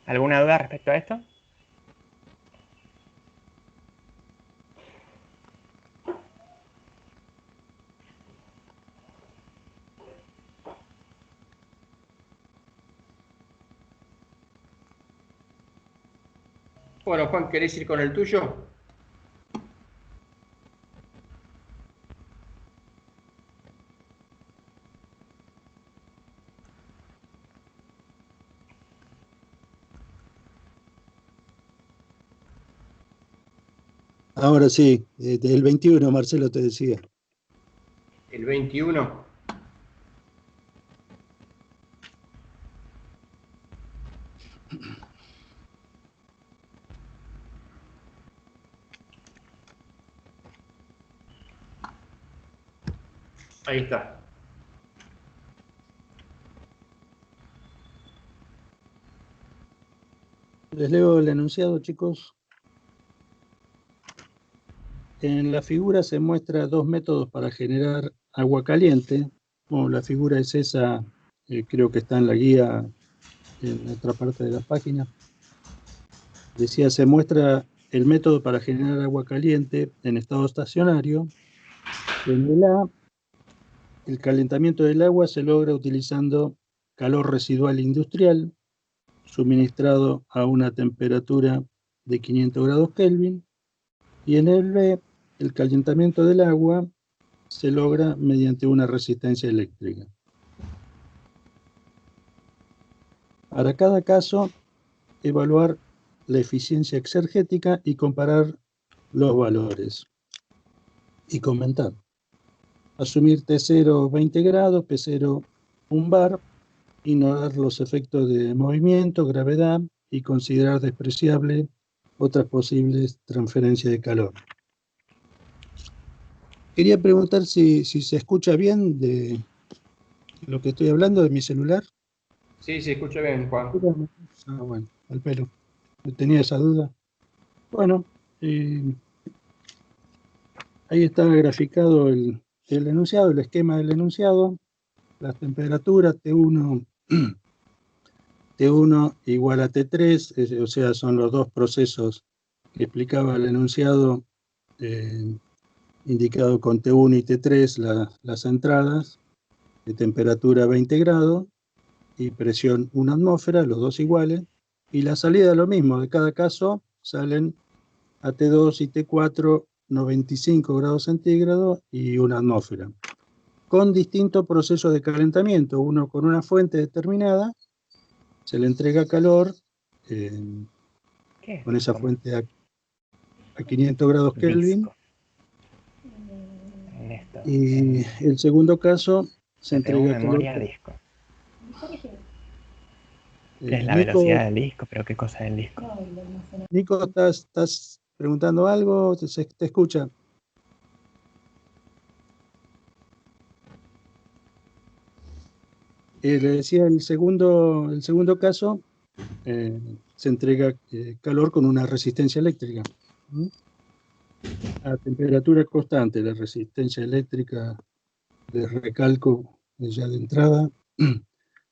¿Alguna duda respecto a esto? Bueno, Juan, ¿querés ir con el tuyo? Ahora sí, el 21, Marcelo te decía. El 21. Ahí está. Les leo el enunciado, chicos. En la figura se muestra dos métodos para generar agua caliente. Bueno, la figura es esa, creo que está en la guía en otra parte de la página. Decía, se muestra el método para generar agua caliente en estado estacionario. En el A, el calentamiento del agua se logra utilizando calor residual industrial, suministrado a una temperatura de 500 grados Kelvin. Y en el B, el calentamiento del agua se logra mediante una resistencia eléctrica. Para cada caso, evaluar la eficiencia exergética y comparar los valores. Y comentar. Asumir T0 20 grados, P0 1 bar, ignorar los efectos de movimiento, gravedad y considerar despreciable otras posibles transferencias de calor. Quería preguntar si se escucha bien de lo que estoy hablando de mi celular. Sí, se escucha bien, Juan. Ah, bueno, al pelo. Tenía esa duda. Bueno, ahí está graficado el enunciado, el esquema del enunciado, las temperaturas T1, T1 igual a T3, o sea, son los dos procesos que explicaba el enunciado, indicado con T1 y T3 las entradas, de temperatura 20 grados y presión 1 atmósfera, los dos iguales, y la salida lo mismo, de cada caso salen a T2 y T4 95 grados centígrados y 1 atmósfera, con distintos procesos de calentamiento, uno con una fuente determinada, se le entrega calor con esa fuente a 500 grados Kelvin, y el segundo caso se entrega calor. Disco. ¿Qué es la velocidad del disco? ¿Pero qué cosa es el disco? Nico, ¿estás preguntando algo? ¿Te escucha? Le decía, el segundo caso se entrega calor con una resistencia eléctrica. A temperatura constante, la resistencia eléctrica, de recalco ya de entrada.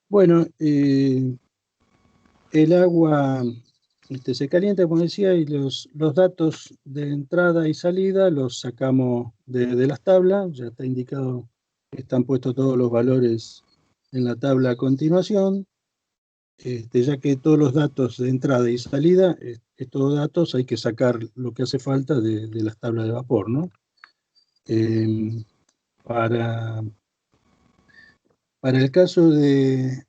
Bueno, el agua se calienta, como decía, y los datos de entrada y salida los sacamos de las tablas. Ya está indicado, están puestos todos los valores en la tabla a continuación. Ya que todos los datos de entrada y salida, estos datos hay que sacar lo que hace falta de las tablas de vapor, ¿no? Para el caso de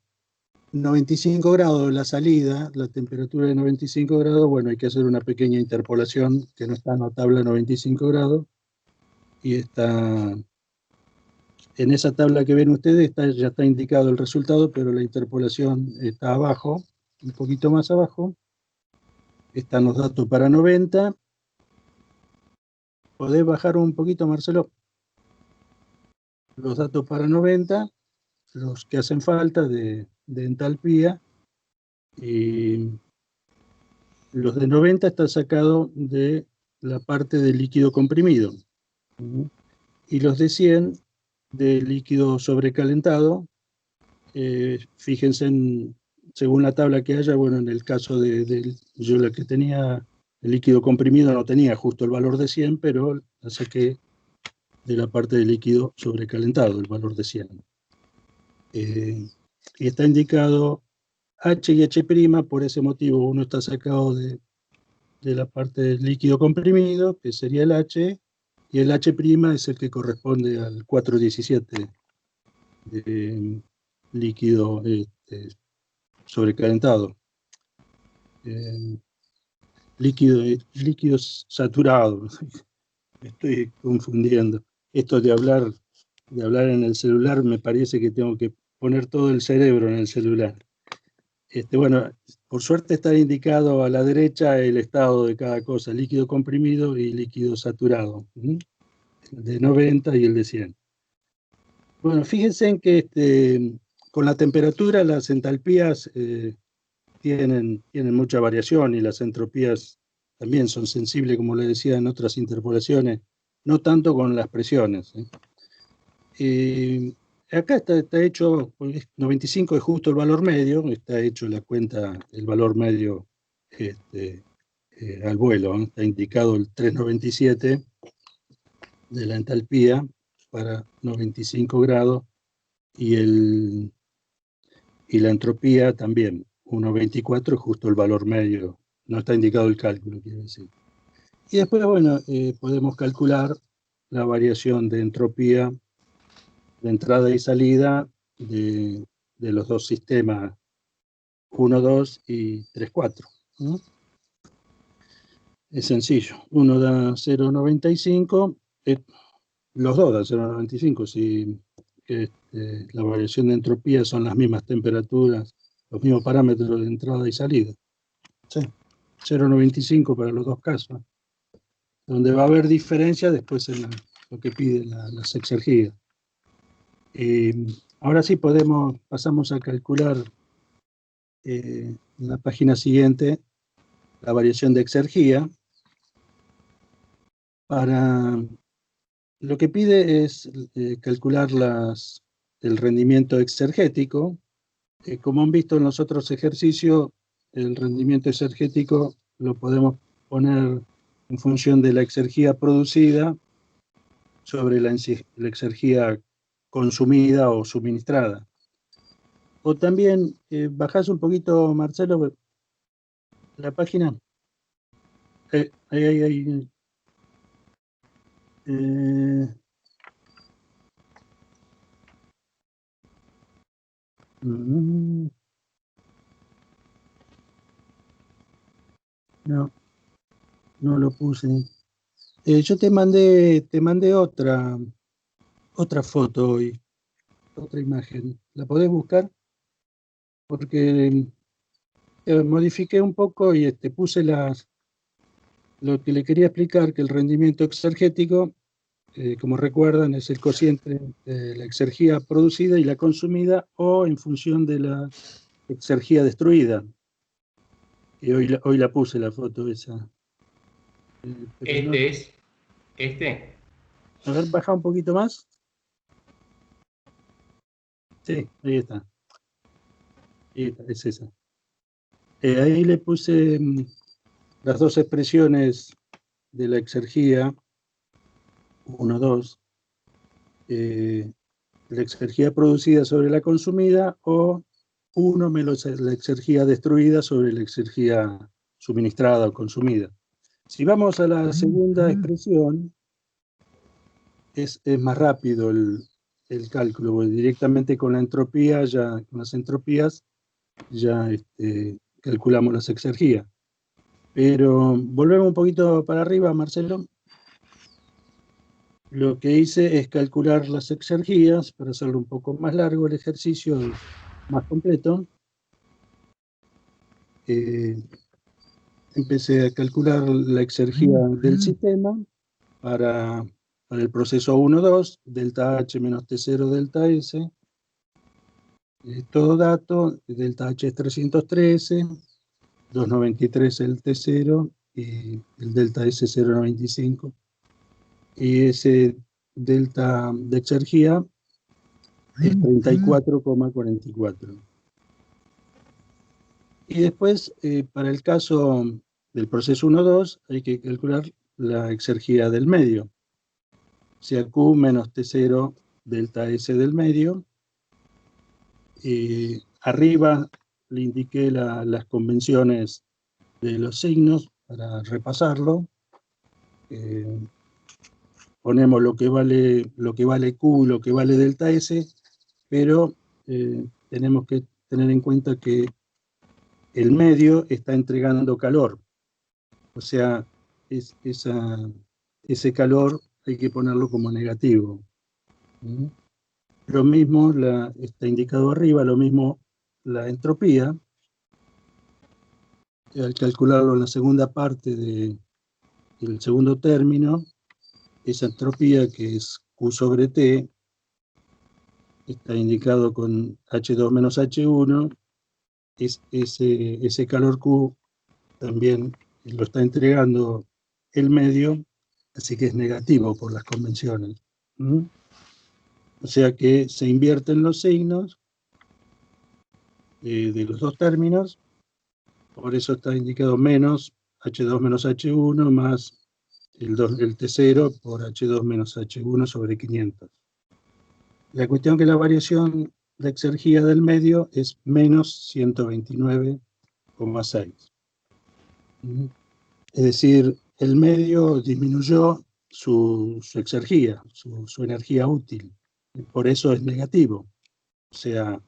95 grados la salida, la temperatura de 95 grados, bueno, hay que hacer una pequeña interpolación que no está en la tabla 95 grados, y está en esa tabla que ven ustedes, ya está indicado el resultado, pero la interpolación está abajo, un poquito más abajo. Están los datos para 90. ¿Podés bajar un poquito, Marcelo? Los datos para 90, los que hacen falta de entalpía, y los de 90 están sacados de la parte del líquido comprimido, y los de 100 de líquido sobrecalentado. Fíjense según la tabla que haya, bueno, en el caso yo la que tenía, el líquido comprimido no tenía justo el valor de 100, pero la saqué de la parte del líquido sobrecalentado, el valor de 100. Y está indicado H y H', por ese motivo uno está sacado de la parte del líquido comprimido, que sería el H, y el H' es el que corresponde al 417 de líquido sobrecalentado. Líquido saturado. Me estoy confundiendo. Esto de hablar en el celular, me parece que tengo que poner todo el cerebro en el celular. Bueno, por suerte está indicado a la derecha el estado de cada cosa: líquido comprimido y líquido saturado, el de 90 y el de 100. Bueno, fíjense en que con la temperatura las entalpías tienen mucha variación, y las entropías también son sensibles, como les decía en otras interpolaciones, no tanto con las presiones. Acá está hecho, 95 es justo el valor medio, está hecho la cuenta, el valor medio al vuelo, ¿no? Está indicado el 397 de la entalpía para 95 grados, y la entropía también, 1,24 es justo el valor medio, no está indicado el cálculo, quiero decir. Y después, bueno, podemos calcular la variación de entropía de entrada y salida de los dos sistemas 1, 2 y 3, 4. Es sencillo, uno da 0,95, los dos dan 0,95, si la variación de entropía son las mismas temperaturas, los mismos parámetros de entrada y salida. Sí, 0,95 para los dos casos. Donde va a haber diferencia después en lo que piden las exergías. Ahora sí pasamos a calcular en la página siguiente la variación de exergía. Lo que pide es calcular el rendimiento exergético. Como han visto en los otros ejercicios, el rendimiento exergético lo podemos poner en función de la exergía producida sobre la exergía consumida o suministrada. O también, bajás un poquito, Marcelo, la página. Ahí. No lo puse. Yo te mandé otra foto hoy, otra imagen. ¿La podés buscar? Porque modifiqué un poco y puse lo que le quería explicar, que el rendimiento exergético, como recuerdan, es el cociente de la exergía producida y la consumida, o en función de la exergía destruida. Y hoy la puse la foto esa. Este. A ver, baja un poquito más. Sí, ahí está. Es esa. Ahí le puse las dos expresiones de la exergía, 1, 2, la exergía producida sobre la consumida, o 1 menos la exergía destruida sobre la exergía suministrada o consumida. Si vamos a la segunda expresión, es más rápido el cálculo, porque directamente con la entropía, con las entropías, ya calculamos las exergías. Pero volvemos un poquito para arriba, Marcelo. Lo que hice es calcular las exergías, para hacerlo un poco más largo el ejercicio, más completo. Empecé a calcular la exergía del sistema para el proceso 1-2, delta H menos T0 delta S, todo dato, delta H es 313, 293 el T0 y el delta S 0,95. Y ese delta de exergía es 34,44. Y después, para el caso del proceso 1-2, hay que calcular la exergía del medio, o sea, Q menos T0 delta S del medio. Arriba le indiqué las convenciones de los signos para repasarlo. Ponemos lo que vale Q, lo que vale delta S, pero tenemos que tener en cuenta que el medio está entregando calor. O sea, ese calor hay que ponerlo como negativo. Lo mismo está indicado arriba, lo mismo la entropía. Al calcularlo en la segunda parte del segundo término, esa entropía, que es Q sobre T, está indicado con H2 menos H1, ese calor Q también lo está entregando el medio, así que es negativo por las convenciones. O sea que se invierten los signos de los dos términos, por eso está indicado menos H2 menos H1 más el T0 por H2 menos H1 sobre 500. La cuestión que la variación de exergía del medio es menos 129,6. Es decir, el medio disminuyó su exergía, su energía útil. Por eso es negativo. O sea,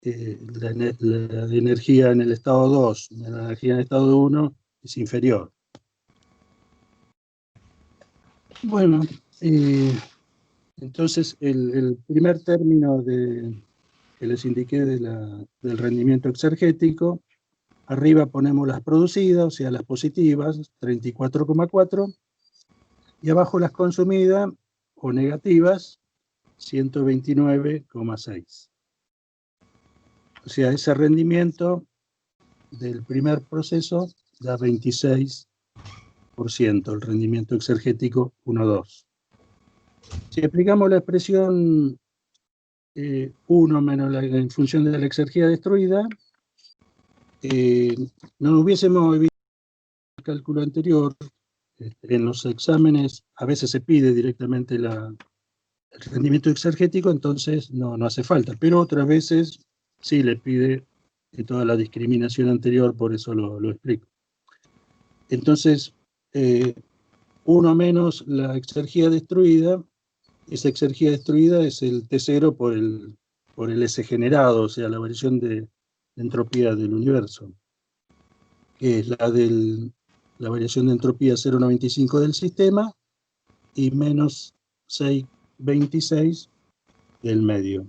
la energía en el estado 2, la energía en el estado 1 es inferior. Bueno, entonces el primer término que les indiqué del rendimiento exergético, arriba ponemos las producidas, o sea, las positivas, 34,4, y abajo las consumidas o negativas, 129,6. O sea, ese rendimiento del primer proceso da 26%, el rendimiento exergético 1,2. Si aplicamos la expresión 1 menos en función de la exergía destruida, no hubiésemos evitado el cálculo anterior. En los exámenes a veces se pide directamente el rendimiento exergético, entonces no hace falta, pero otras veces sí le pide toda la discriminación anterior, por eso lo explico. Entonces, 1 menos la exergía destruida, esa exergía destruida es el T0 por el S generado, o sea, la variación de entropía del universo, que es la variación de entropía 0,95 del sistema y menos 6,26 del medio,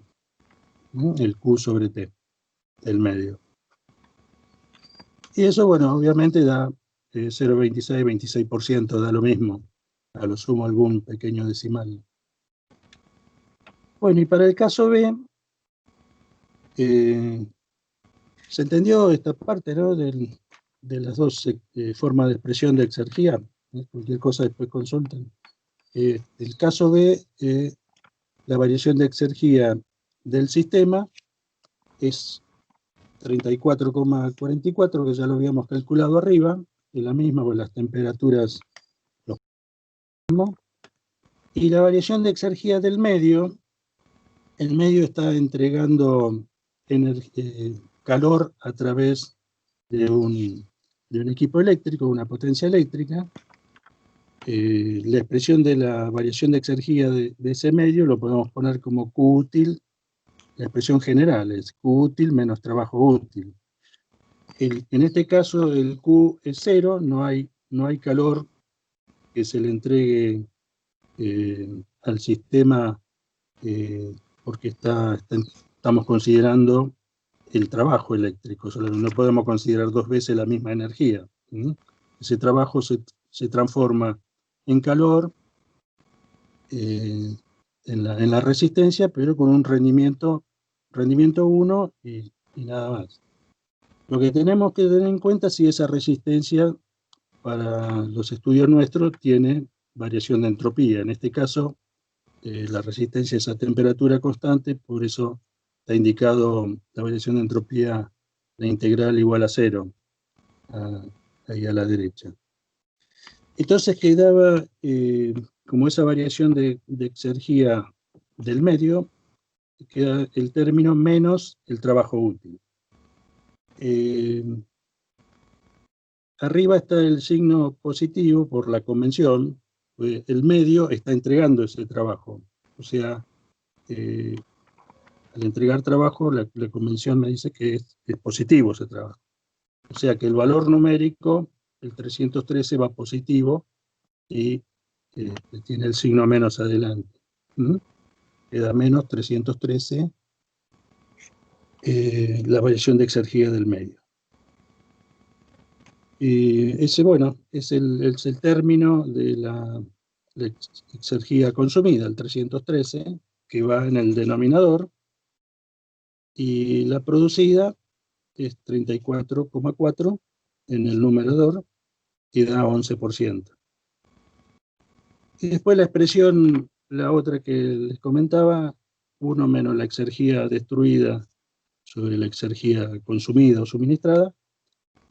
el Q sobre T del medio. Y eso, bueno, obviamente da 0,26, 26%, da lo mismo, a lo sumo algún pequeño decimal. Bueno, y para el caso B, se entendió esta parte, ¿no?, de las dos formas de expresión de exergía. Cualquier cosa después consulten. El caso B, la variación de exergía del sistema es 34,44, que ya lo habíamos calculado arriba, es la misma, con las temperaturas los mismos. Y la variación de exergía del medio, el medio está entregando calor a través de un equipo eléctrico, una potencia eléctrica. La expresión de la variación de exergía de ese medio lo podemos poner como Q útil. La expresión general es Q útil menos trabajo útil. En este caso el Q es 0, no hay calor que se le entregue al sistema porque estamos considerando el trabajo eléctrico, no podemos considerar dos veces la misma energía. Ese trabajo se transforma en calor, en la resistencia, pero con un rendimiento 1 y nada más. Lo que tenemos que tener en cuenta es si esa resistencia para los estudios nuestros tiene variación de entropía. En este caso, la resistencia es a temperatura constante, por eso está indicado la variación de entropía, la integral igual a 0, ahí a la derecha. Entonces quedaba como esa variación de exergía del medio, queda el término menos el trabajo útil. Arriba está el signo positivo por la convención, el medio está entregando ese trabajo. O sea, al entregar trabajo, la convención me dice que es positivo ese trabajo. O sea que el valor numérico, el 313 va positivo y tiene el signo menos adelante. Queda menos 313 la variación de exergía del medio. Ese, bueno, es el término de la exergía consumida, el 313, que va en el denominador, y la producida es 34,4 en el numerador, que da 11%. Y después la expresión, la otra que les comentaba, 1 menos la exergía destruida sobre la exergía consumida o suministrada,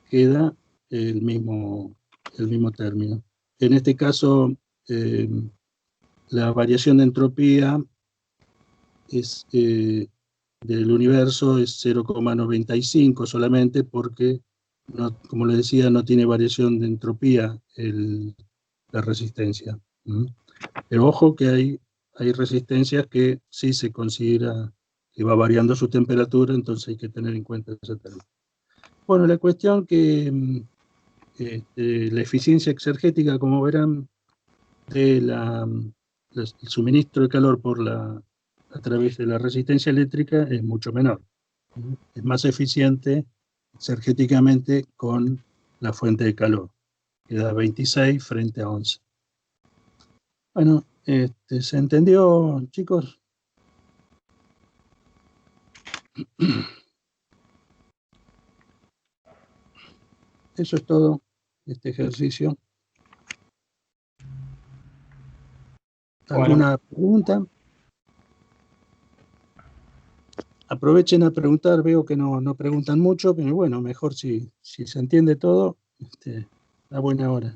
queda el mismo término. En este caso, la variación de entropía del universo es 0,95 solamente porque, como les decía, no tiene variación de entropía la resistencia. Pero ojo que hay resistencias que sí se considera que va variando su temperatura, entonces hay que tener en cuenta ese término. Bueno, la cuestión que la eficiencia exergética, como verán, del suministro de calor a través de la resistencia eléctrica es mucho menor. Es más eficiente exergéticamente con la fuente de calor, que da 26 frente a 11. Bueno, ¿se entendió, chicos? Eso es todo, este ejercicio. ¿Alguna pregunta? Aprovechen a preguntar, veo que no preguntan mucho, pero bueno, mejor si se entiende todo, a buena hora.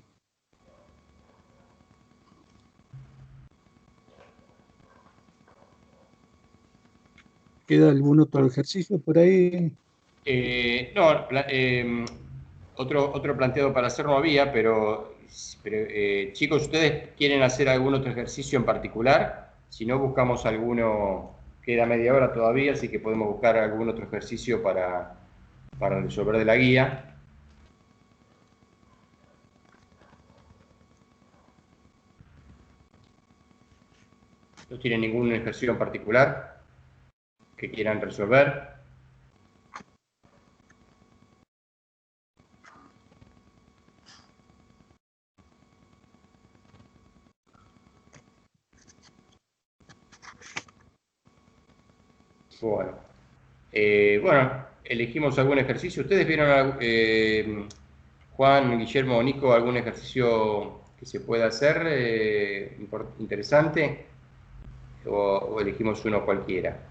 ¿Queda algún otro ejercicio por ahí? No, otro planteado para hacer no había, pero chicos, ¿ustedes quieren hacer algún otro ejercicio en particular? Si no, buscamos alguno, queda media hora todavía, así que podemos buscar algún otro ejercicio para resolver de la guía. ¿No tienen ningún ejercicio en particular que quieran resolver? Bueno, elegimos algún ejercicio. ¿Ustedes vieron, Juan, Guillermo, Nico, algún ejercicio que se pueda hacer interesante? ¿O elegimos uno cualquiera?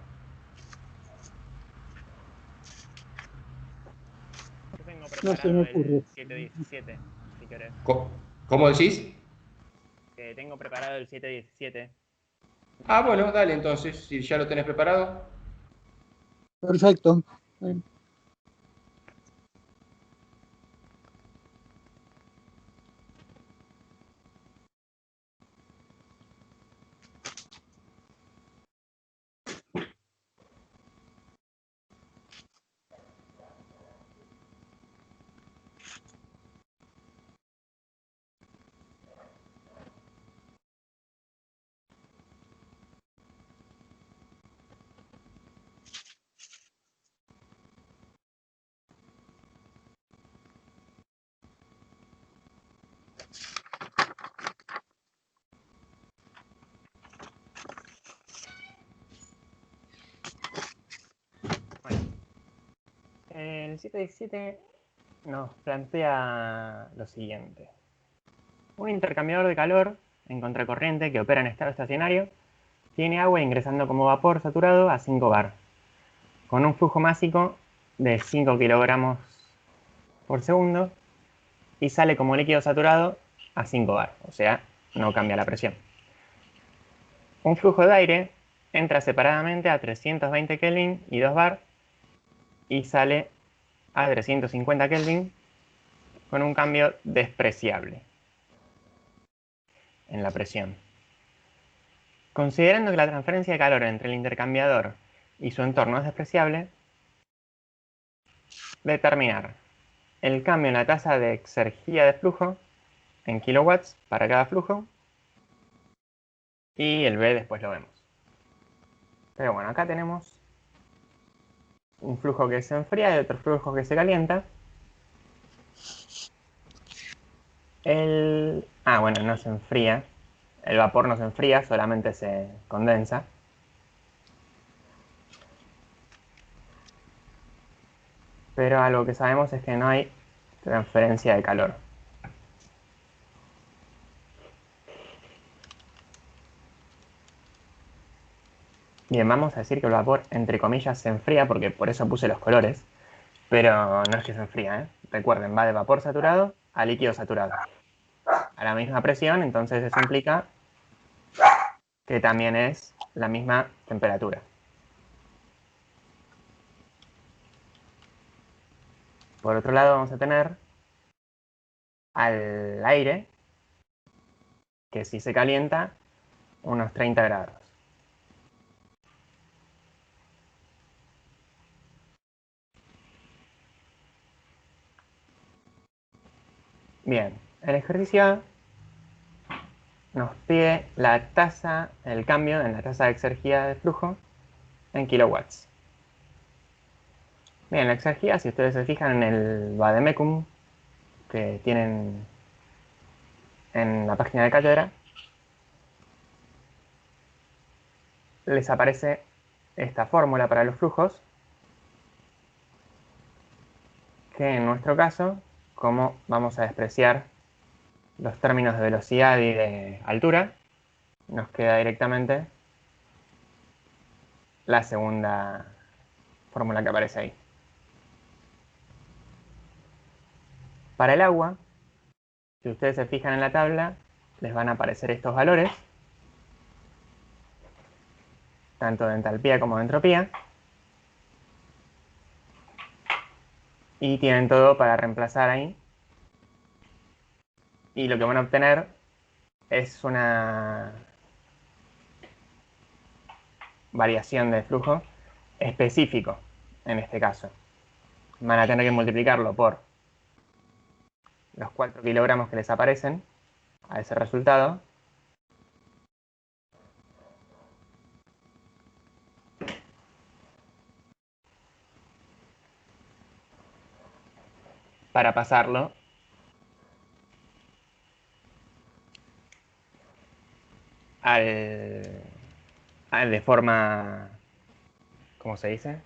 No se me preparado ocurre. el 717, si querés. ¿Cómo decís? Que tengo preparado el 717. Ah, bueno, dale entonces, si ya lo tenés preparado. Perfecto. Bueno, el 717 nos plantea lo siguiente. Un intercambiador de calor en contracorriente que opera en estado estacionario tiene agua ingresando como vapor saturado a 5 bar, con un flujo másico de 5 kilogramos por segundo y sale como líquido saturado a 5 bar, o sea, no cambia la presión. Un flujo de aire entra separadamente a 320 Kelvin y 2 bar y sale a 350 Kelvin con un cambio despreciable en la presión. Considerando que la transferencia de calor entre el intercambiador y su entorno es despreciable, determinar el cambio en la tasa de exergía de flujo en kilowatts para cada flujo y el B después lo vemos. Pero bueno, acá tenemos un flujo que se enfría y otro flujo que se calienta. Bueno, no se enfría. El vapor no se enfría, solamente se condensa. Pero algo que sabemos es que no hay transferencia de calor. Bien, vamos a decir que el vapor, entre comillas, se enfría, porque por eso puse los colores. Pero no es que se enfría, ¿eh? Recuerden, va de vapor saturado a líquido saturado. A la misma presión, entonces eso implica que también es la misma temperatura. Por otro lado vamos a tener al aire, que si se calienta, unos 30 grados. Bien, el ejercicio A nos pide la tasa, el cambio en la tasa de exergía de flujo en kilowatts. Bien, la exergía, si ustedes se fijan en el vademecum que tienen en la página de cátedra, les aparece esta fórmula para los flujos, que en nuestro caso, como vamos a despreciar los términos de velocidad y de altura, nos queda directamente la segunda fórmula que aparece ahí. Para el agua, si ustedes se fijan en la tabla, les van a aparecer estos valores, tanto de entalpía como de entropía, y tienen todo para reemplazar ahí. Y lo que van a obtener es una variación de flujo específico en este caso. Van a tener que multiplicarlo por los 4 kilogramos que les aparecen a ese resultado. Para pasarlo de forma, ¿cómo se dice?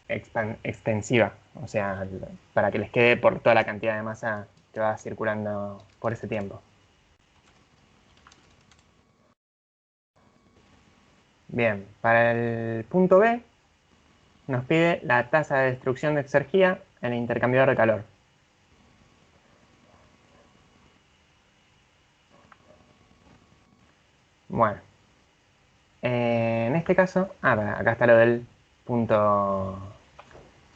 Extensiva, o sea, para que les quede por toda la cantidad de masa que va circulando por ese tiempo. Bien, para el punto B nos pide la tasa de destrucción de exergía en el intercambiador de calor. Bueno, en este caso, acá está lo del punto.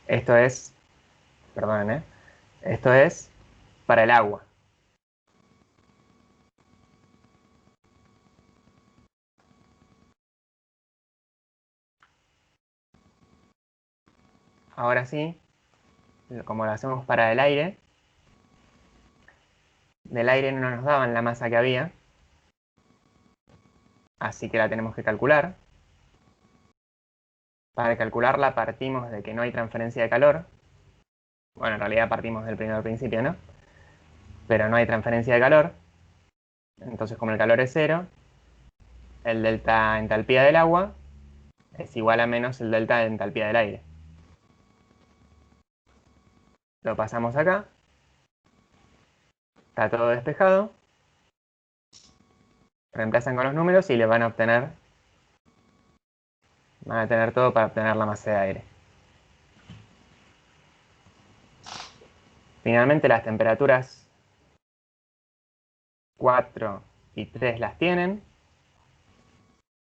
Esto es, perdonen, esto es para el agua. Ahora sí, como lo hacemos para el aire, del aire no nos daban la masa que había, así que la tenemos que calcular. Para calcularla partimos de que no hay transferencia de calor. Bueno, en realidad partimos del primer principio, ¿no? Pero no hay transferencia de calor. Entonces, como el calor es cero, el delta entalpía del agua es igual a menos el delta de entalpía del aire. Lo pasamos acá. Está todo despejado. Reemplazan con los números y le van a obtener. Van a tener todo para obtener la masa de aire. Finalmente las temperaturas 4 y 3 las tienen.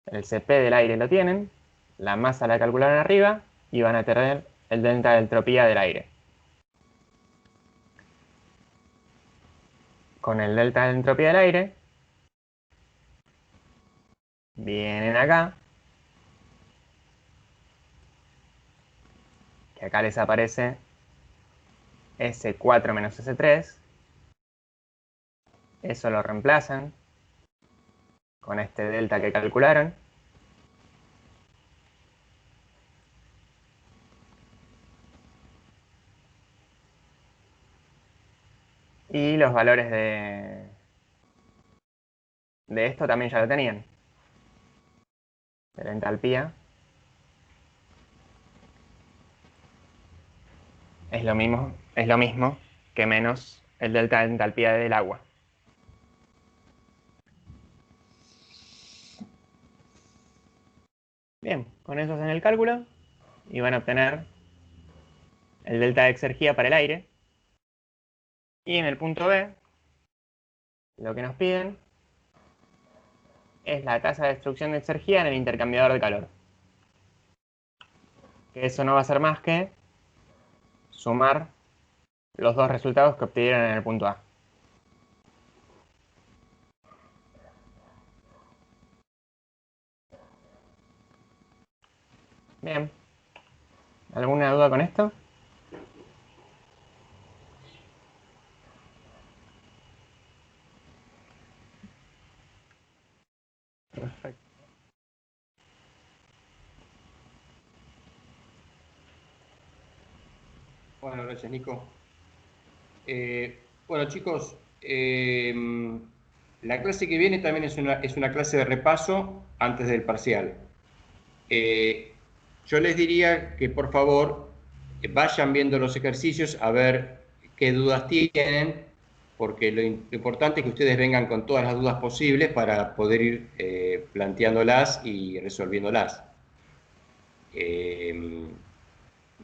El CP del aire lo tienen. La masa la calcularon arriba y van a tener el delta de entropía del aire. Con el delta de entropía del aire, vienen acá, que acá les aparece S4 menos S3. Eso lo reemplazan con este delta que calcularon. Y los valores de esto también ya lo tenían. De la entalpía. Es lo mismo que menos el delta de entalpía del agua. Bien, con eso hacen el cálculo y van a obtener el delta de exergía para el aire. Y en el punto B, lo que nos piden es la tasa de destrucción de exergía en el intercambiador de calor. Que eso no va a ser más que sumar los dos resultados que obtuvieron en el punto A. Bien. ¿Alguna duda con esto? Perfecto. Bueno, gracias, Nico. Bueno, chicos, la clase que viene también es una clase de repaso antes del parcial. Yo les diría que por favor vayan viendo los ejercicios a ver qué dudas tienen, porque lo importante es que ustedes vengan con todas las dudas posibles para poder ir planteándolas y resolviéndolas.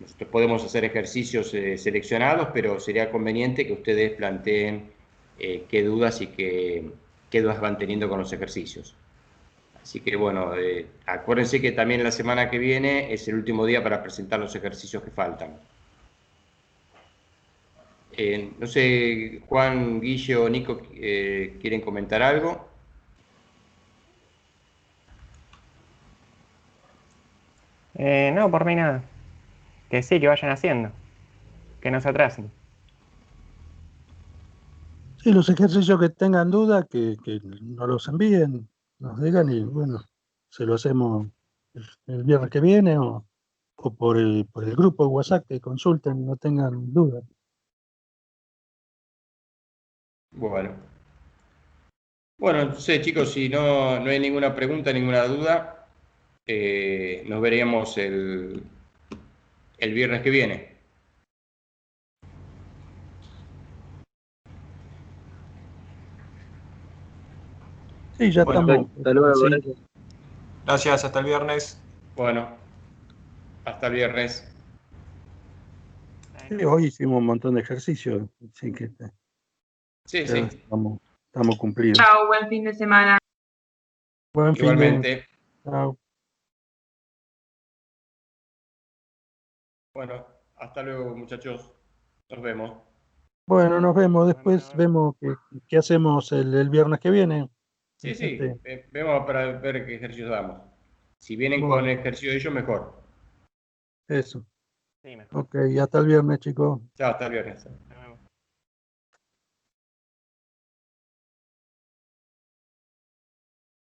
Nosotros podemos hacer ejercicios seleccionados, pero sería conveniente que ustedes planteen qué dudas y qué dudas van teniendo con los ejercicios. Así que bueno, acuérdense que también la semana que viene es el último día para presentar los ejercicios que faltan. No sé, Juan, Guille o Nico, ¿quieren comentar algo? No, por mí nada. Que sí, que vayan haciendo. Que no se atrasen. Sí, los ejercicios que tengan duda, que nos los envíen, nos digan y bueno, se lo hacemos el viernes que viene o por el grupo de WhatsApp que consulten, no tengan duda. Bueno. Bueno, entonces chicos, si no hay ninguna pregunta, ninguna duda, nos veríamos el viernes que viene. Sí, ya Bueno, estamos. Hasta luego, Sí. gracias. Gracias, hasta el viernes. bueno. Hasta el viernes. Sí, hoy hicimos un montón de ejercicios, así que Sí, ya sí. estamos cumplidos. Chao, buen fin de semana. Buen fin de Igualmente. Chao. Bueno, hasta luego, muchachos. Nos vemos. Bueno, nos vemos. Después vemos qué hacemos el viernes que viene. Sí, sí. Vemos para ver qué ejercicios damos. Si vienen Bueno. con ejercicio de ellos, mejor. Eso. Sí, mejor. Ok, hasta el viernes, chicos. Chao, hasta el viernes.